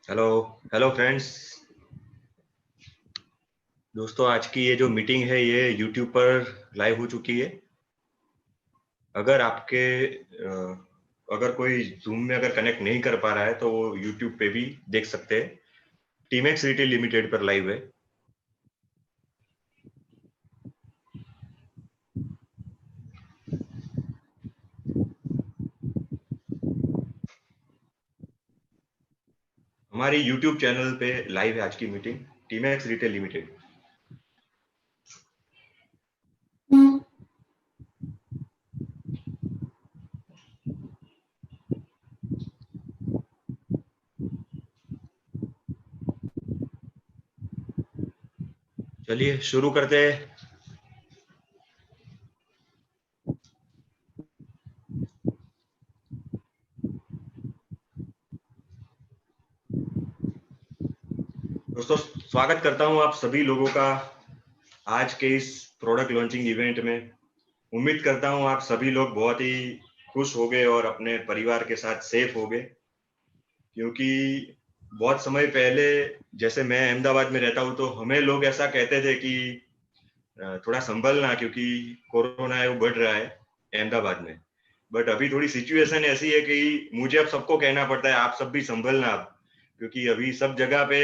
Hello hello friends. दोस्तों, आज की ये जो मीटिंग है ये यूट्यूब पर लाइव हो चुकी है। अगर आपके अगर कोई जूम में अगर कनेक्ट नहीं कर पा रहा है तो वो यूट्यूब पे भी देख सकते हैं। टीमेक्स रिटेल लिमिटेड पर लाइव है। हमारी यूट्यूब चैनल पे लाइव है आज की मीटिंग, टीमेक्स रिटेल लिमिटेड। चलिए शुरू करते हैं। दोस्तों, स्वागत करता हूं आप सभी लोगों का आज के इस प्रोडक्ट लॉन्चिंग इवेंट में। उम्मीद करता हूं आप सभी लोग बहुत ही खुश हो गए और अपने परिवार के साथ सेफ हो गए, क्योंकि बहुत समय पहले, जैसे मैं अहमदाबाद में रहता हूँ, तो हमें लोग ऐसा कहते थे कि थोड़ा संभलना, क्योंकि कोरोना है वो बढ़ रहा है अहमदाबाद में। बट अभी थोड़ी सिचुएशन ऐसी है कि मुझे अब सबको कहना पड़ता है आप सब भी संभलना अब, क्योंकि अभी सब जगह पे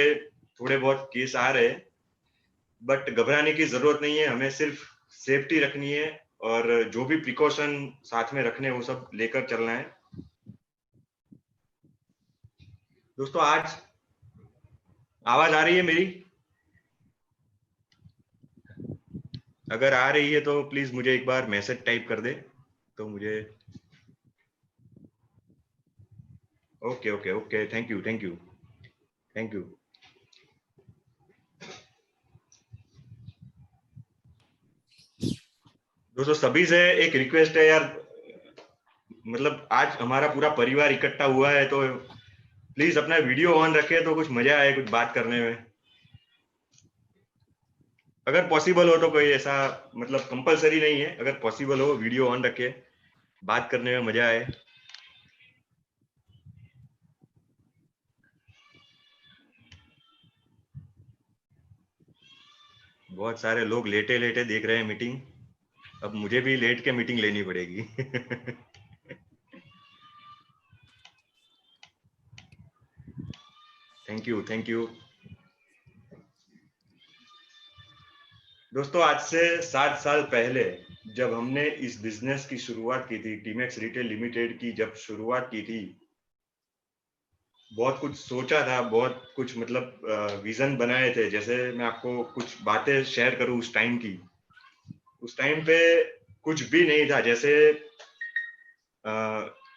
थोड़े बहुत केस आ रहे हैं। बट घबराने की जरूरत नहीं है, हमें सिर्फ सेफ्टी रखनी है और जो भी प्रिकॉशन साथ में रखने वो सब लेकर चलना है। दोस्तों, आज आवाज आ रही है मेरी? अगर आ रही है तो प्लीज मुझे एक बार मैसेज टाइप कर दे तो मुझे। Okay okay okay, thank you thank you thank you. दोस्तों, सभी से एक रिक्वेस्ट है यार, मतलब आज हमारा पूरा परिवार इकट्ठा हुआ है तो प्लीज अपना वीडियो ऑन रखे तो कुछ मजा आए कुछ बात करने में। अगर पॉसिबल हो तो, कोई ऐसा मतलब कंपलसरी नहीं है, अगर पॉसिबल हो वीडियो ऑन रखे, बात करने में मजा आए। बहुत सारे लोग लेटे लेटे देख रहे हैं मीटिंग। अब मुझे भी लेट के मीटिंग लेनी पड़ेगी। Thank you thank you. दोस्तों, आज से 7 साल पहले जब हमने इस बिजनेस की शुरुआत की थी, टीमेक्स रिटेल लिमिटेड की जब शुरुआत की थी, बहुत कुछ सोचा था, बहुत कुछ मतलब विजन बनाए थे। जैसे मैं आपको कुछ बातें शेयर करूं उस टाइम की। उस टाइम पे कुछ भी नहीं था। जैसे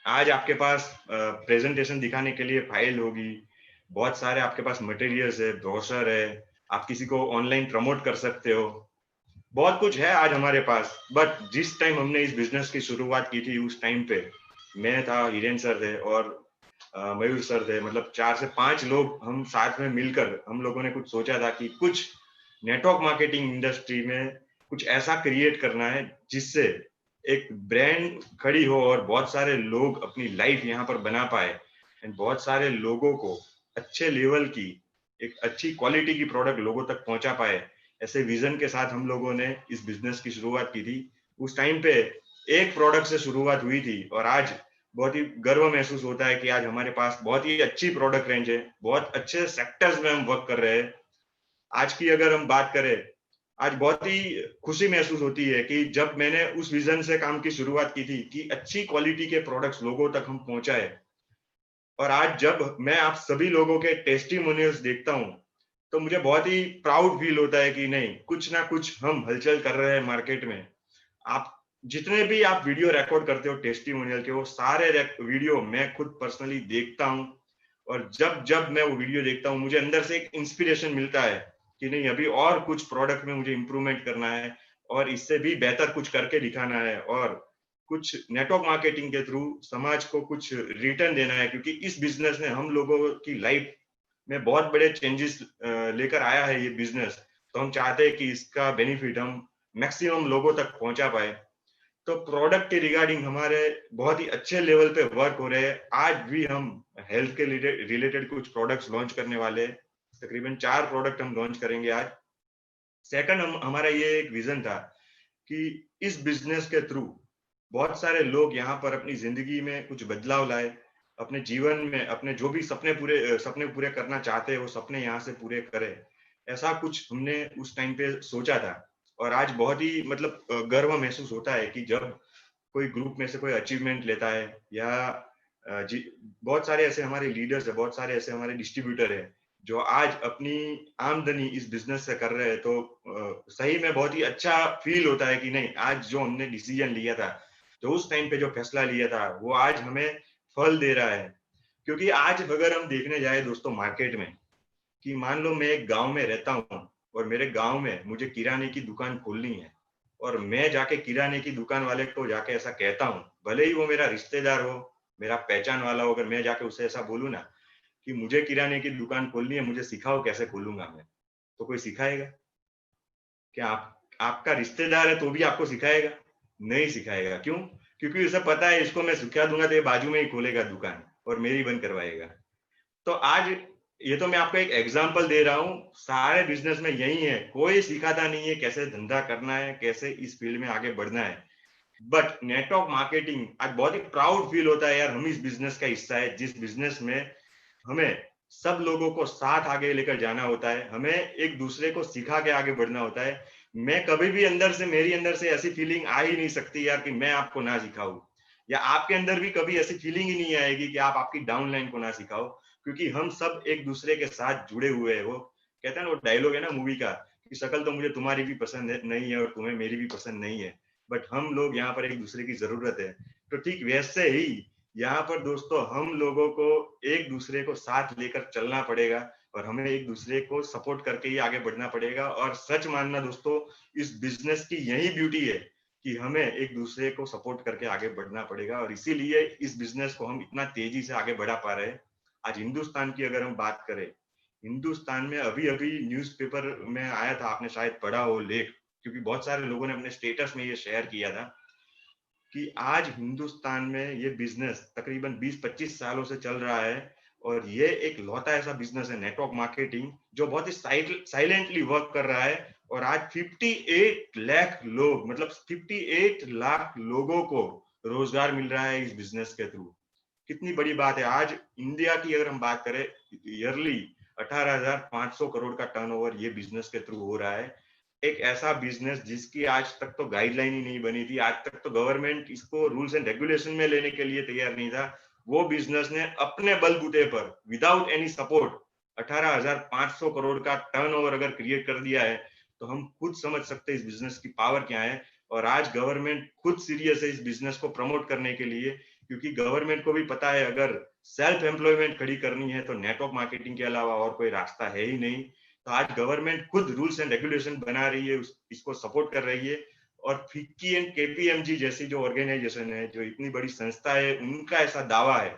आज आपके पास प्रेजेंटेशन दिखाने के लिए फाइल होगी, बहुत सारे आपके पास मटेरियल्स है, ब्रोशर है, आप किसी को ऑनलाइन प्रमोट कर सकते हो, बहुत कुछ है आज हमारे पास। बट जिस टाइम हमने इस बिजनेस की शुरुआत की थी उस टाइम पे मैं था, हिरेन सर थे और मयूर सर थे, मतलब 4 से 5 लोग हम साथ में मिलकर हम लोगों ने कुछ सोचा था कि कुछ नेटवर्क मार्केटिंग इंडस्ट्री में कुछ ऐसा क्रिएट करना है जिससे एक ब्रांड खड़ी हो और बहुत सारे लोग अपनी लाइफ यहाँ पर बना पाए एंड बहुत सारे लोगों को अच्छे लेवल की, एक अच्छी क्वालिटी की प्रोडक्ट लोगों तक पहुंचा पाए। ऐसे विजन के साथ हम लोगों ने इस बिजनेस की शुरुआत की थी। उस टाइम पे एक प्रोडक्ट से शुरुआत हुई थी और आज बहुत ही गर्व महसूस होता है कि आज हमारे पास बहुत ही अच्छी प्रोडक्ट रेंज है, बहुत अच्छे सेक्टर्स में हम वर्क कर रहे हैं। आज की अगर हम बात करें, आज बहुत ही खुशी महसूस होती है कि जब मैंने उस विजन से काम की शुरुआत की थी कि अच्छी क्वालिटी के प्रोडक्ट्स लोगों तक हम पहुंचाए, और आज जब मैं आप सभी लोगों के टेस्टिमोनियल्स देखता हूं तो मुझे बहुत ही प्राउड फील होता है कि नहीं, कुछ ना कुछ हम हलचल कर रहे हैं मार्केट में। आप जितने भी आप वीडियो रिकॉर्ड करते हो टेस्टिमोनियल के, वो सारे वीडियो मैं खुद पर्सनली देखता हूं, और जब जब मैं वो वीडियो देखता हूं मुझे अंदर से एक इंस्पिरेशन मिलता है कि नहीं, अभी और कुछ प्रोडक्ट में मुझे इंप्रूवमेंट करना है और इससे भी बेहतर कुछ करके दिखाना है और कुछ नेटवर्क मार्केटिंग के थ्रू समाज को कुछ रिटर्न देना है, क्योंकि इस बिजनेस ने हम लोगों की लाइफ में बहुत बड़े चेंजेस लेकर आया है ये बिजनेस। तो हम चाहते हैं कि इसका बेनिफिट हम मैक्सिमम लोगों तक पहुंचा पाए। तो प्रोडक्ट के रिगार्डिंग हमारे बहुत ही अच्छे लेवल पे वर्क हो रहे हैं। आज भी हम हेल्थ के रिलेटेड कुछ प्रोडक्ट्स लॉन्च करने वाले हैं। तकरीबन 4 प्रोडक्ट हम लॉन्च करेंगे आज। सेकंड, हम हमारा ये एक विजन था कि इस बिजनेस के थ्रू बहुत सारे लोग यहाँ पर अपनी जिंदगी में कुछ बदलाव लाए, अपने जीवन में अपने जो भी सपने पूरे करना चाहते हैं वो सपने यहाँ से पूरे करें। ऐसा कुछ हमने उस टाइम पे सोचा था। और आज बहुत ही मतलब गर्व महसूस होता है कि जब कोई ग्रुप में से कोई अचीवमेंट लेता है, या बहुत सारे ऐसे हमारे लीडर्स है, बहुत सारे ऐसे हमारे डिस्ट्रीब्यूटर है जो आज अपनी आमदनी इस बिजनेस से कर रहे हैं। तो सही में बहुत ही अच्छा फील होता है कि नहीं, आज जो हमने डिसीजन लिया था, जो उस टाइम पे जो फैसला लिया था, वो आज हमें फल दे रहा है। क्योंकि आज अगर हम देखने जाए दोस्तों मार्केट में, कि मान लो मैं एक गांव में रहता हूँ और मेरे गांव में मुझे किराने की दुकान खोलनी है, और मैं जाके किराने की दुकान वाले को जाके ऐसा कहता हूँ, भले ही वो मेरा रिश्तेदार हो, मेरा पहचान वाला हो, अगर मैं जाके उसे ऐसा बोलूँ ना कि मुझे किराने की दुकान खोलनी है, मुझे सिखाओ कैसे खोलूंगा मैं, तो कोई सिखाएगा क्या? आपका रिश्तेदार है तो भी आपको सिखाएगा? नहीं सिखाएगा। क्यों? क्योंकि उसे पता है इसको मैं सिखा दूंगा तो ये बाजू में ही खोलेगा दुकान और मेरी बंद करवाएगा। तो आज ये तो मैं आपको एक एग्जांपल दे रहा हूँ, सारे बिजनेस में यही है, कोई सिखाता नहीं है कैसे धंधा करना है, कैसे इस फील्ड में आगे बढ़ना है। बट नेटवर्क मार्केटिंग आज बहुत ही प्राउड फील होता है यार, हम इस बिजनेस का हिस्सा है, जिस बिजनेस में हमें सब लोगों को साथ आगे लेकर जाना होता है, हमें एक दूसरे को सिखा के आगे बढ़ना होता है। मैं कभी भी मेरी अंदर से ऐसी फीलिंग आ ही नहीं सकती यार कि मैं आपको ना सिखाऊं, या आपके अंदर भी कभी ऐसी फीलिंग ही नहीं आएगी कि आप आपकी डाउनलाइन को ना सिखाओ, क्योंकि हम सब एक दूसरे के साथ जुड़े हुए हैं। वो कहते हैं ना, वो डायलॉग है ना मूवी का, कि शक्ल तो मुझे तुम्हारी भी पसंद नहीं है और तुम्हें मेरी भी पसंद नहीं है, बट हम लोग यहाँ पर एक दूसरे की जरूरत है। तो ठीक वैसे ही यहाँ पर दोस्तों हम लोगों को एक दूसरे को साथ लेकर चलना पड़ेगा, और हमें एक दूसरे को सपोर्ट करके ही आगे बढ़ना पड़ेगा। और सच मानना दोस्तों, इस बिजनेस की यही ब्यूटी है कि हमें एक दूसरे को सपोर्ट करके आगे बढ़ना पड़ेगा, और इसीलिए इस बिजनेस को हम इतना तेजी से आगे बढ़ा पा रहे हैं। आज हिंदुस्तान की अगर हम बात करें, हिंदुस्तान में अभी अभी न्यूज़पेपर में आया था, आपने शायद पढ़ा हो लेख, क्योंकि बहुत सारे लोगों ने अपने स्टेटस में ये शेयर किया था कि आज हिंदुस्तान में ये बिजनेस तकरीबन 20-25 सालों से चल रहा है, और ये एक लौता ऐसा बिजनेस है नेटवर्क मार्केटिंग जो बहुत ही साइलेंटली वर्क कर रहा है। और आज 58 लाख लोग, मतलब 58 लाख लोगों को रोजगार मिल रहा है इस बिजनेस के थ्रू। कितनी बड़ी बात है। आज इंडिया की अगर हम बात करें, ईयरली 18,500 करोड़ का टर्नओवर ये बिजनेस के थ्रू हो रहा है। एक ऐसा बिजनेस जिसकी आज तक तो गाइडलाइन ही नहीं बनी थी, आज तक तो गवर्नमेंट इसको रूल्स एंड रेगुलेशन में लेने के लिए तैयार नहीं था। वो बिजनेस ने अपने बलबूते पर विदाउट एनी सपोर्ट 18,500 करोड़ का टर्नओवर अगर क्रिएट कर दिया है, तो हम खुद समझ सकते हैं इस बिजनेस की पावर क्या है। और आज गवर्नमेंट खुद सीरियस है इस बिजनेस को प्रमोट करने के लिए, क्योंकि गवर्नमेंट को भी पता है अगर सेल्फ एम्प्लॉयमेंट खड़ी करनी है तो नेटवर्क मार्केटिंग के अलावा और कोई रास्ता है ही नहीं। तो आज गवर्नमेंट खुद रूल्स एंड रेगुलेशन बना रही है, इसको सपोर्ट कर रही है। और फिक्की एंड केपीएमजी जैसी जो ऑर्गेनाइजेशन है, जो इतनी बड़ी संस्था है, उनका ऐसा दावा है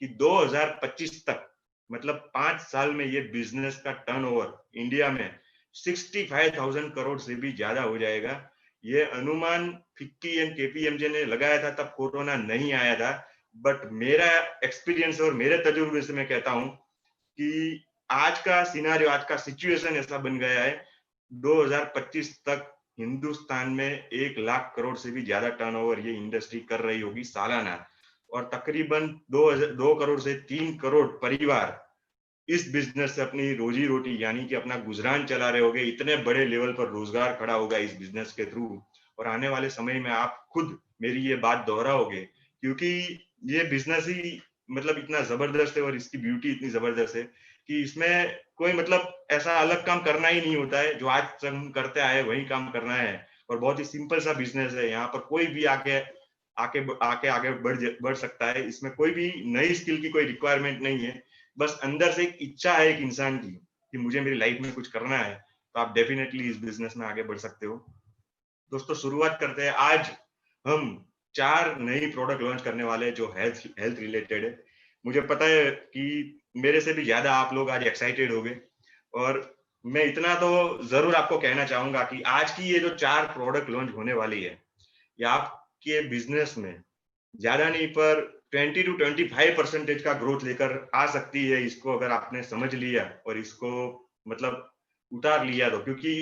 कि 2025 तक, मतलब 5 साल में ये बिजनेस का टर्नओवर इंडिया में 65,000 करोड़ से भी ज्यादा हो जाएगा। ये अनुमान फिक्की एंड केपीएमजी ने लगाया था, तब कोरोना नहीं आया था। बट मेरा एक्सपीरियंस और मेरे तजुर्बे से मैं कहता हूं कि आज का सिनारियो, आज का सिचुएशन ऐसा बन गया है, 2025 तक हिंदुस्तान में 1 लाख करोड़ से भी ज्यादा टर्नओवर ये इंडस्ट्री कर रही होगी सालाना। और तकरीबन 2 करोड़ से 3 करोड़ परिवार इस बिजनेस से अपनी रोजी रोटी यानी कि अपना गुजरान चला रहे होगे। इतने बड़े लेवल पर रोजगार खड़ा होगा इस बिजनेस के थ्रू। और आने वाले समय में आप खुद मेरी ये बात दोहराओगे, क्योंकि ये बिजनेस ही मतलब इतना जबरदस्त है और इसकी ब्यूटी इतनी जबरदस्त है कि इसमें कोई मतलब ऐसा अलग काम करना ही नहीं होता है। जो आज तक हम करते आए वही काम करना है, और बहुत ही सिंपल सा बिजनेस है। यहाँ पर कोई भी आके आके आके आगे बढ़ सकता है। इसमें कोई भी नई स्किल की कोई रिक्वायरमेंट नहीं है। बस अंदर से एक इच्छा है एक इंसान की कि मुझे मेरी लाइफ में कुछ करना है, तो आप डेफिनेटली इस बिजनेस में आगे बढ़ सकते हो। दोस्तों शुरुआत करते हैं। आज हम 4 नई प्रोडक्ट लॉन्च करने वाले हैं जो हेल्थ रिलेटेड है। मुझे पता है कि मेरे से भी ज्यादा आप लोग आज एक्साइटेड होंगे, और मैं इतना तो जरूर आपको कहना चाहूंगा कि आज की ये जो 4 प्रोडक्ट लॉन्च होने वाली है, या आपके बिजनेस में ज्यादा नहीं पर 20 to 25% का ग्रोथ लेकर आ सकती है, इसको अगर आपने समझ लिया और इसको मतलब उतार लिया तो। क्योंकि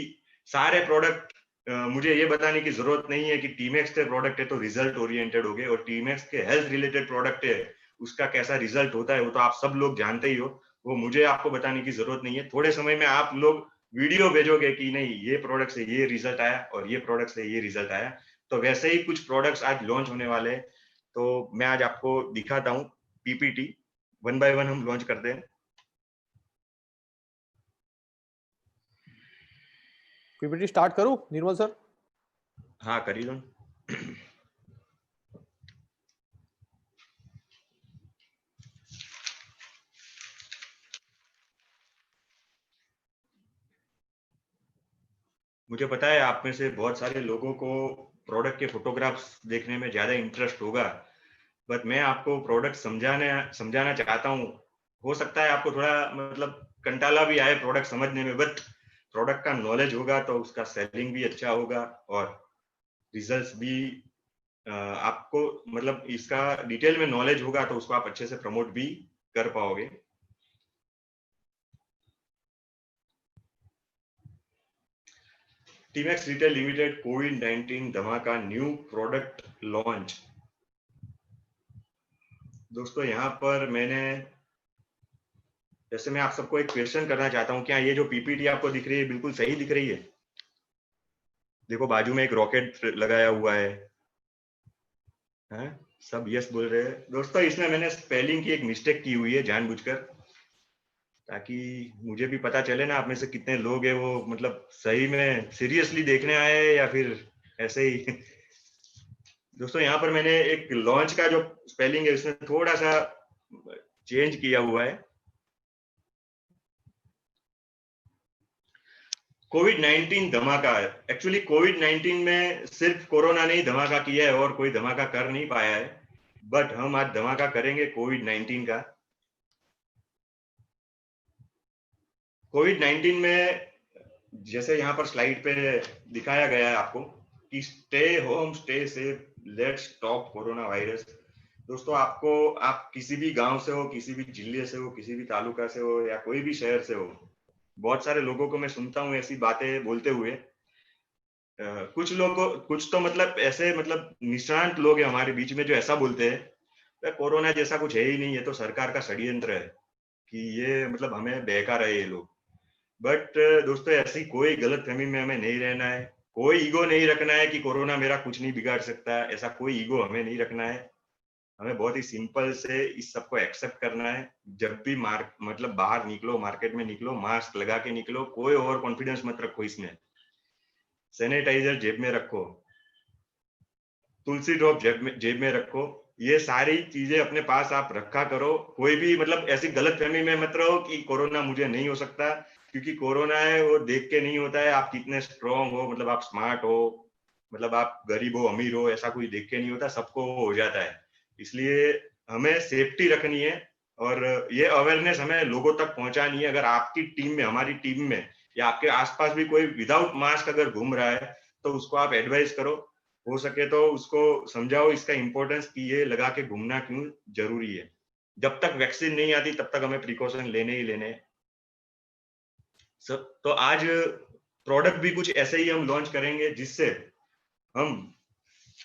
सारे प्रोडक्ट, मुझे ये बताने की जरूरत नहीं है कि टीमैक्स के प्रोडक्ट है तो रिजल्ट ओरिएंटेड हो गए, और टीमैक्स के हेल्थ रिलेटेड प्रोडक्ट है उसका कैसा रिजल्ट होता है वो तो आप सब लोग जानते ही हो, वो मुझे आपको बताने की जरूरत नहीं है। थोड़े समय में आप लोग वीडियो भेजोगे कि नहीं ये प्रोडक्ट से ये रिजल्ट आया और ये प्रोडक्ट से ये रिजल्ट आया। तो वैसे ही कुछ प्रोडक्ट्स आज लॉन्च होने वाले हैं, तो मैं आज आपको दिखाता हूँ पीपीटी, वन बाय वन हम लॉन्च करते हैं। पीपीटी स्टार्ट करूं निर्मल सर? हाँ करिए लो। मुझे पता है आप में से बहुत सारे लोगों को प्रोडक्ट के फोटोग्राफ्स देखने में ज्यादा इंटरेस्ट होगा, बट मैं आपको प्रोडक्ट समझाना चाहता हूँ। हो सकता है आपको थोड़ा मतलब कंटाला भी आए प्रोडक्ट समझने में, बट प्रोडक्ट का नॉलेज होगा तो उसका सेलिंग भी अच्छा होगा और रिजल्ट्स भी आपको मतलब इसका डिटेल में नॉलेज होगा तो उसको आप अच्छे से प्रमोट भी कर पाओगे। टीमैक्स रिटेल लिमिटेड कोविड-19 धमाका न्यू प्रोडक्ट लॉन्च। दोस्तों यहाँ पर जैसे मैं आप सबको एक क्वेश्चन करना चाहता हूँ, क्या ये जो पीपीटी आपको दिख रही है बिल्कुल सही दिख रही है? देखो बाजू में एक रॉकेट लगाया हुआ है, हैं? सब यस बोल रहे हैं। दोस्तों इसमें मैंने स्पेलिंग की एक मिस्टेक की हुई है जानबूझकर, ताकि मुझे भी पता चले ना आप में से कितने लोग हैं वो मतलब सही में सीरियसली देखने आए हैं या फिर ऐसे ही। दोस्तों यहाँ पर मैंने एक लॉन्च का जो स्पेलिंग है उसमें थोड़ा सा चेंज किया हुआ है। कोविड-19 धमाका है। एक्चुअली कोविड-19 में सिर्फ कोरोना ने ही धमाका किया है और कोई धमाका कर नहीं पाया है, बट हम आज धमाका करेंगे कोविड-19 का। कोविड-19 में जैसे यहाँ पर स्लाइड पे दिखाया गया है आपको कि stay home stay safe let's stop corona virus. दोस्तों आप किसी भी गांव से हो, किसी भी जिले से हो, किसी भी तालुका से हो या कोई भी शहर से हो, बहुत सारे लोगों को मैं सुनता हूँ ऐसी बातें बोलते हुए। कुछ तो मतलब ऐसे मतलब निष्णात लोग हैं हमारे बीच में जो ऐसा बोलते हैं कोरोना जैसा कुछ है ही नहीं, ये तो सरकार का षड्यंत्र है कि ये मतलब हमें बहका रहे ये लोग। बट दोस्तों ऐसी कोई गलतफहमी में हमें नहीं रहना है, कोई ईगो नहीं रखना है कि कोरोना मेरा कुछ नहीं बिगाड़ सकता, ऐसा कोई ईगो हमें नहीं रखना है। हमें बहुत ही सिंपल से इस सबको एक्सेप्ट करना है। जब भी मतलब बाहर निकलो, मार्केट में निकलो, मास्क लगा के निकलो, कोई ओवर कॉन्फिडेंस मत रखो इसमें। सैनिटाइजर जेब में रखो, तुलसी ड्रॉप जेब में रखो, ये सारी चीजें अपने पास आप रखा करो। कोई भी मतलब ऐसी गलतफहमी में मत रहो कि कोरोना मुझे नहीं हो सकता, क्योंकि कोरोना है वो देख के नहीं होता है आप कितने स्ट्रांग हो, मतलब आप स्मार्ट हो, मतलब आप गरीब हो अमीर हो, ऐसा कोई देख के नहीं होता, सबको हो जाता है। इसलिए हमें सेफ्टी रखनी है और ये अवेयरनेस हमें लोगों तक पहुंचानी है। अगर आपकी टीम में, हमारी टीम में या आपके आसपास भी कोई विदाउट मास्क अगर घूम रहा है तो उसको आप एडवाइस करो, हो सके तो उसको समझाओ इसका इंपॉर्टेंस कि ये लगा के घूमना क्यों जरूरी है। जब तक वैक्सीन नहीं आती तब तक हमें प्रिकॉशन लेने ही लेने हैं। तो आज प्रोडक्ट भी कुछ ऐसे ही हम लॉन्च करेंगे जिससे हम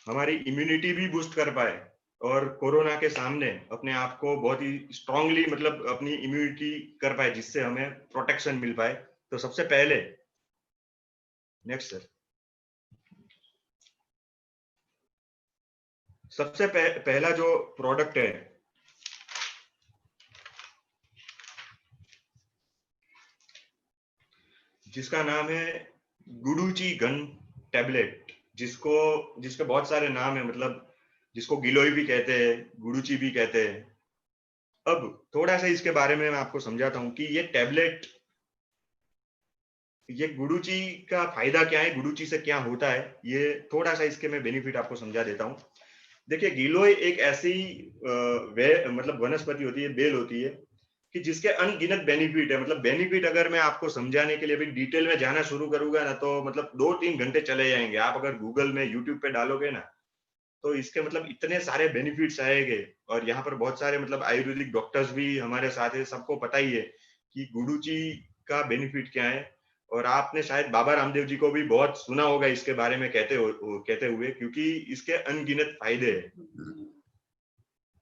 हमारी इम्यूनिटी भी बूस्ट कर पाए और कोरोना के सामने अपने आप को बहुत ही स्ट्रांगली मतलब अपनी इम्यूनिटी कर पाए, जिससे हमें प्रोटेक्शन मिल पाए। तो सबसे पहले नेक्स्ट सर, सबसे पहला जो प्रोडक्ट है जिसका नाम है गुडुची गन टैबलेट, जिसके बहुत सारे नाम है, मतलब जिसको गिलोय भी कहते हैं, गुडुची भी कहते हैं। अब थोड़ा सा इसके बारे में मैं आपको समझाता हूं कि ये टैबलेट, ये गुडुची का फायदा क्या है, गुडुची से क्या होता है, ये थोड़ा सा इसके मैं बेनिफिट आपको समझा देता हूं। देखिए गिलोय एक ऐसी मतलब वनस्पति होती है, बेल होती है कि जिसके अनगिनत बेनिफिट है। मतलब बेनिफिट अगर मैं आपको समझाने के लिए अभी डिटेल में जाना शुरू करूंगा ना तो मतलब 2-3 घंटे चले जाएंगे। आप अगर गूगल में यूट्यूब पे डालोगे ना तो इसके मतलब इतने सारे बेनिफिट्स आएंगे। और यहाँ पर बहुत सारे मतलब आयुर्वेदिक डॉक्टर्स भी हमारे साथ है, सबको पता ही है कि गुडुची का बेनिफिट क्या है। और आपने शायद बाबा रामदेव जी को भी बहुत सुना होगा इसके बारे में कहते हुए, क्योंकि इसके अनगिनत फायदे हैं।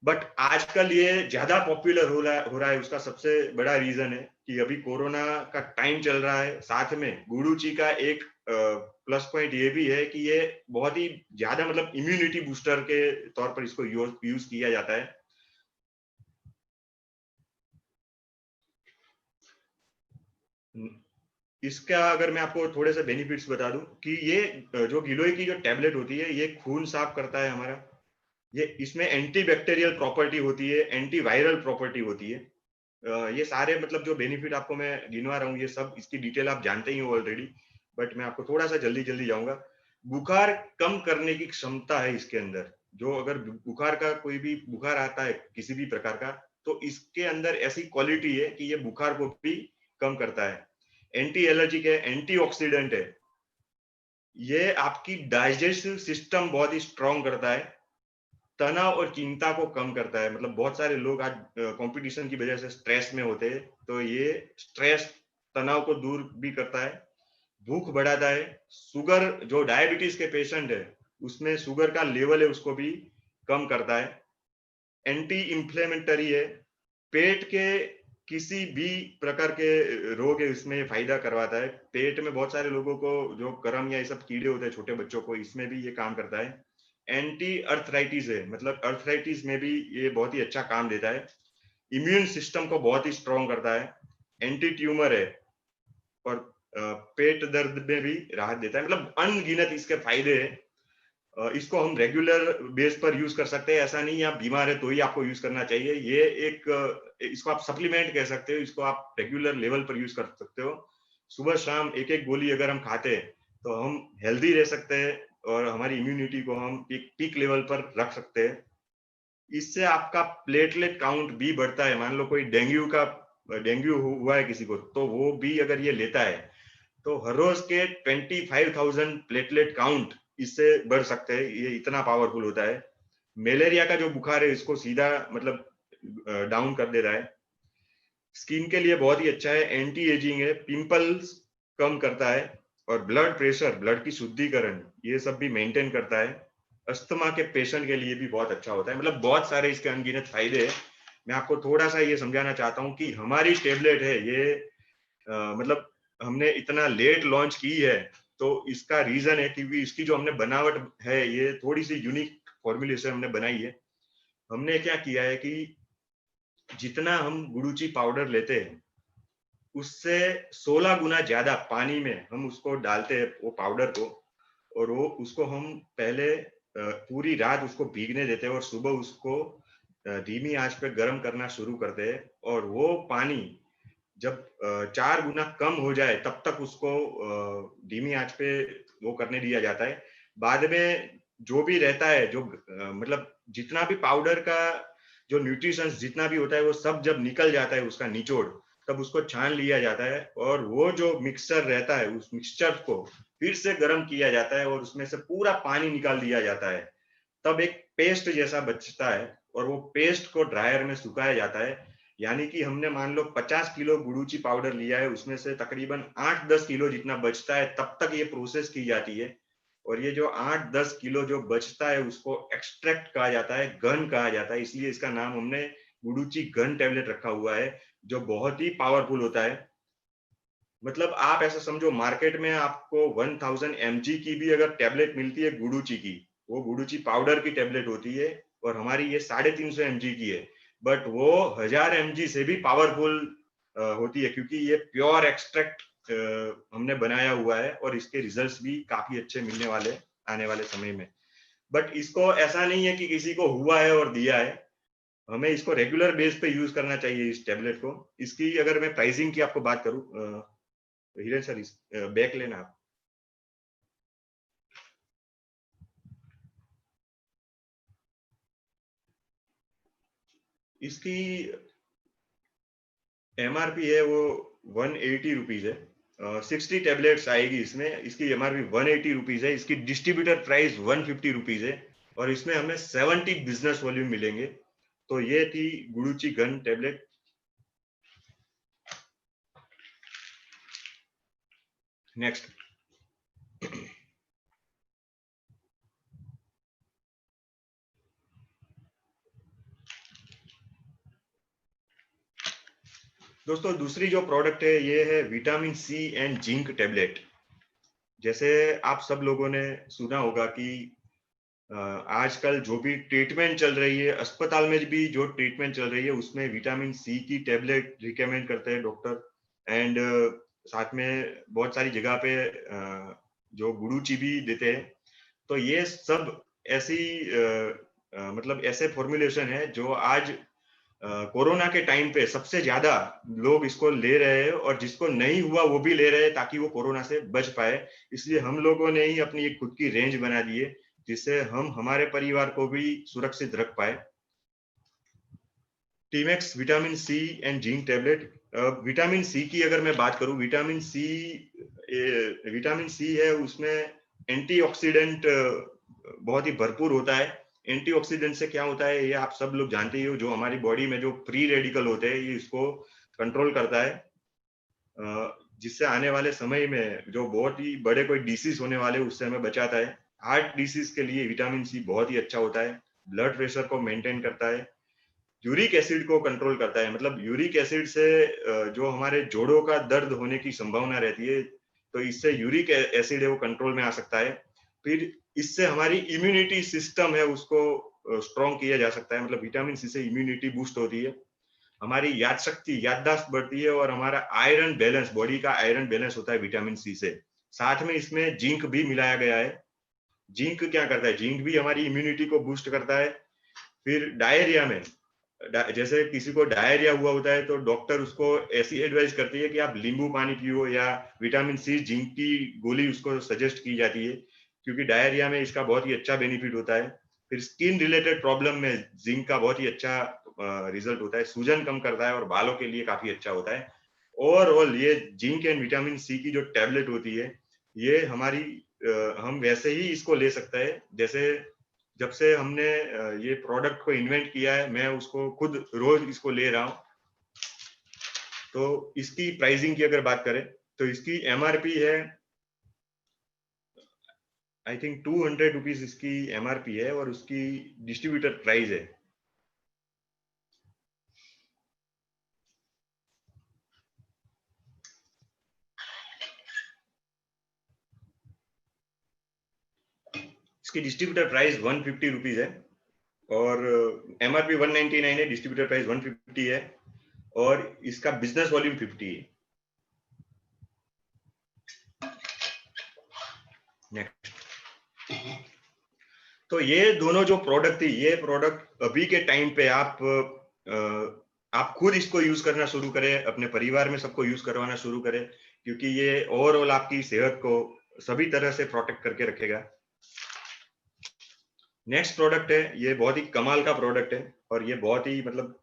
बट आजकल ये ज्यादा पॉपुलर हो रहा है। उसका सबसे बड़ा रीजन है कि अभी कोरोना का टाइम चल रहा है, साथ में गुडुची का एक प्लस पॉइंट ये भी है कि ये बहुत ही ज्यादा मतलब इम्यूनिटी बूस्टर के तौर पर इसको यूज किया जाता है। इसका अगर मैं आपको थोड़े से बेनिफिट्स बता दूं कि ये जो गिलोय की जो टैबलेट होती है, ये खून साफ करता है हमारा। ये इसमें एंटी बैक्टीरियल प्रॉपर्टी होती है, एंटी वायरल प्रॉपर्टी होती है। ये सारे मतलब जो बेनिफिट आपको मैं गिनवा रहा हूँ, ये सब इसकी डिटेल आप जानते ही हो ऑलरेडी, बट मैं आपको थोड़ा सा जल्दी जल्दी जाऊंगा। बुखार कम करने की क्षमता है इसके अंदर। जो अगर बुखार का कोई भी बुखार आता है किसी भी प्रकार का, तो इसके अंदर ऐसी क्वालिटी है कि ये बुखार को भी कम करता है। एंटी एलर्जिक है, एंटीऑक्सीडेंट है। ये आपकी डाइजेस्टिव सिस्टम बहुत ही स्ट्रांग करता है। तनाव और चिंता को कम करता है। मतलब बहुत सारे लोग आज कंपटीशन की वजह से स्ट्रेस में होते हैं, तो ये स्ट्रेस तनाव को दूर भी करता है। भूख बढ़ाता है। शुगर, जो डायबिटीज के पेशेंट है उसमें शुगर का लेवल है उसको भी कम करता है। एंटी इंफ्लेमेटरी है। पेट के किसी भी प्रकार के रोग है उसमें फायदा करवाता है। पेट में बहुत सारे लोगों को जो करम या ये सब कीड़े होते हैं छोटे बच्चों को, इसमें भी ये काम करता है। एंटी अर्थराइटिस है, मतलब अर्थराइटिस में भी ये बहुत ही अच्छा काम देता है। इम्यून सिस्टम को बहुत ही स्ट्रॉन्ग करता है। एंटी ट्यूमर है। और पेट दर्द में भी राहत देता है। मतलब अनगिनत इसके फायदे हैं। इसको हम रेगुलर बेस पर यूज कर सकते हैं। ऐसा नहीं आप बीमार है तो ही आपको यूज करना चाहिए। ये एक इसको आप सप्लीमेंट कह सकते हो। इसको आप रेगुलर लेवल पर यूज कर सकते हो। सुबह शाम एक एक गोली अगर हम खाते हैं तो हम हेल्दी रह सकते हैं और हमारी इम्यूनिटी को हम एक पीक लेवल पर रख सकते हैं। इससे आपका प्लेटलेट काउंट भी बढ़ता है। मान लो कोई डेंगू हुआ है किसी को, तो वो भी अगर ये लेता है तो हर रोज के 25,000 प्लेटलेट काउंट इससे बढ़ सकते हैं। ये इतना पावरफुल होता है। मलेरिया का जो बुखार है इसको सीधा मतलब डाउन कर देता है। स्किन के लिए बहुत ही अच्छा है। एंटी एजिंग है। पिंपल्स कम करता है। और ब्लड प्रेशर, ब्लड की शुद्धिकरण, ये सब भी मेंटेन करता है। अस्थमा के पेशेंट के लिए भी बहुत अच्छा होता है। मतलब बहुत सारे इसके अनगिनत फायदे हैं। मैं आपको थोड़ा सा ये समझाना चाहता हूँ कि हमारी टेबलेट है ये मतलब हमने इतना लेट लॉन्च की है, तो इसका रीजन है कि इसकी जो हमने बनावट है ये थोड़ी सी यूनिक फॉर्मुलेशन हमने बनाई है। हमने क्या किया है कि जितना हम गुडुची पाउडर लेते हैं उससे 16 गुना ज्यादा पानी में हम उसको डालते हैं, वो पाउडर को। और वो उसको हम पहले पूरी रात उसको भीगने देते हैं और सुबह उसको धीमी आंच पे गर्म करना शुरू करते हैं। और वो पानी जब 4 गुना कम हो जाए तब तक उसको धीमी आंच पे वो करने दिया जाता है। बाद में जो भी रहता है, जो मतलब जितना भी पाउडर का जो न्यूट्रिशन जितना भी होता है वो सब जब निकल जाता है उसका निचोड़, तब उसको छान लिया जाता है। और वो जो मिक्सचर रहता है उस मिक्सचर को फिर से गर्म किया जाता है और उसमें से पूरा पानी निकाल दिया जाता है। तब एक पेस्ट जैसा बचता है और वो पेस्ट को ड्रायर में सुखाया जाता है। यानी कि हमने मान लो 50 किलो गुडुची पाउडर लिया है, उसमें से तकरीबन 8-10 किलो जितना बचता है तब तक ये प्रोसेस की जाती है। और ये जो 8-10 किलो जो बचता है उसको एक्सट्रैक्ट कहा जाता है, गन कहा जाता है। इसलिए इसका नाम हमने गुडुची गन टैबलेट रखा हुआ है, जो बहुत ही पावरफुल होता है। मतलब आप ऐसा समझो, मार्केट में आपको 1000 mg की भी अगर टैबलेट मिलती है गुडुची की, वो गुडुची पाउडर की टैबलेट होती है। और हमारी ये 350 mg की है, बट वो 1000 mg से भी पावरफुल होती है, क्योंकि ये प्योर एक्सट्रैक्ट हमने बनाया हुआ है और इसके रिजल्ट्स भी काफी अच्छे मिलने वाले आने वाले समय में। बट इसको ऐसा नहीं है कि किसी को हुआ है और दिया है। हमें इसको रेगुलर बेस पे यूज करना चाहिए इस टैबलेट को। इसकी अगर मैं प्राइसिंग की आपको बात करूं, हिरेन सर बैक लेना आप। इसकी एमआरपी है वो 180 रुपीज है। 60 टैबलेट्स आएगी इसमें। इसकी एमआरपी 180 रुपीज है। इसकी डिस्ट्रीब्यूटर प्राइस 150 रुपीज है। और इसमें हमें 70 बिजनेस वॉल्यूम मिलेंगे। तो ये थी गुडुची घन टेबलेट। नेक्स्ट। दोस्तों दूसरी जो प्रोडक्ट है ये है vitamin C and zinc tablet. जैसे आप सब लोगों ने सुना होगा कि आजकल जो भी ट्रीटमेंट चल रही है, अस्पताल में भी जो ट्रीटमेंट चल रही है उसमें विटामिन सी की टेबलेट रिकमेंड करते हैं डॉक्टर। एंड साथ में बहुत सारी जगह पे जो गुडुची भी देते हैं। तो ये सब ऐसी मतलब ऐसे फॉर्मुलेशन है जो आज कोरोना के टाइम पे सबसे ज्यादा लोग इसको ले रहे हैं, और जिसको नहीं हुआ वो भी ले रहे हैं ताकि वो कोरोना से बच पाए। इसलिए हम लोगों ने ही अपनी एक खुद की रेंज बना दी है जिससे हम हमारे परिवार को भी सुरक्षित रख पाए। टीमेक्स vitamin C and zinc tablet. Vitamin C की अगर मैं बात करूं, विटामिन सी है उसमें एंटीऑक्सीडेंट बहुत ही भरपूर होता है। एंटीऑक्सीडेंट से क्या होता है ये आप सब लोग जानते ही हो, जो हमारी बॉडी में जो फ्री रेडिकल होते हैं ये इसको कंट्रोल करता है, जिससे आने वाले समय में जो बहुत ही बड़े कोई डिसीज होने वाले उससे हमें बचाता है। हार्ट डिसीज के लिए विटामिन सी बहुत ही अच्छा होता है। ब्लड प्रेशर को मेंटेन करता है। यूरिक एसिड को कंट्रोल करता है, मतलब यूरिक एसिड से जो हमारे जोड़ों का दर्द होने की संभावना रहती है, तो इससे यूरिक एसिड है वो कंट्रोल में आ सकता है। फिर इससे हमारी इम्यूनिटी सिस्टम है उसको स्ट्रॉन्ग किया जा सकता है, मतलब विटामिन सी से इम्यूनिटी बूस्ट होती है, हमारी याद शक्ति याददाश्त बढ़ती है, और हमारा आयरन बैलेंस, बॉडी का आयरन बैलेंस होता है विटामिन सी से। साथ में इसमें जिंक भी मिलाया गया है। जिंक क्या करता है, जिंक भी हमारी इम्यूनिटी को बूस्ट करता है। फिर डायरिया में, जैसे किसी को डायरिया हुआ होता है तो डॉक्टर उसको ऐसी एडवाइस करती है कि आप नींबू पानी पियो, या विटामिन सी जिंक की गोली उसको सजेस्ट की जाती है, क्योंकि डायरिया में इसका बहुत ही अच्छा बेनिफिट होता है। फिर स्किन रिलेटेड प्रॉब्लम में जिंक का बहुत ही अच्छा रिजल्ट होता है, सूजन कम करता है और बालों के लिए काफी अच्छा होता है। ओवरऑल ये जिंक एंड विटामिन सी की जो टैबलेट होती है ये हमारी हम वैसे ही इसको ले सकते हैं जैसे जब से हमने ये प्रोडक्ट को इन्वेंट किया है, मैं उसको खुद रोज इसको ले रहा हूं। तो इसकी प्राइसिंग की अगर बात करें तो इसकी एमआरपी है आई थिंक 200 रुपीज इसकी एमआरपी है, और उसकी डिस्ट्रीब्यूटर प्राइस है। इसकी डिस्ट्रीब्यूटर प्राइस 150 रुपीज है, और एमआरपी 199 है, डिस्ट्रीब्यूटर प्राइस 150 है, और इसका बिजनेस वॉल्यूम 50 है। नेक्स्ट। तो ये दोनों जो प्रोडक्ट थी, ये प्रोडक्ट अभी के टाइम पे आप खुद इसको यूज करना शुरू करें, अपने परिवार में सबको यूज करवाना शुरू करें, क्योंकि ये ओवरऑल आपकी सेहत को सभी तरह से प्रोटेक्ट करके रखेगा। नेक्स्ट प्रोडक्ट है, ये बहुत ही कमाल का प्रोडक्ट है, और ये बहुत ही मतलब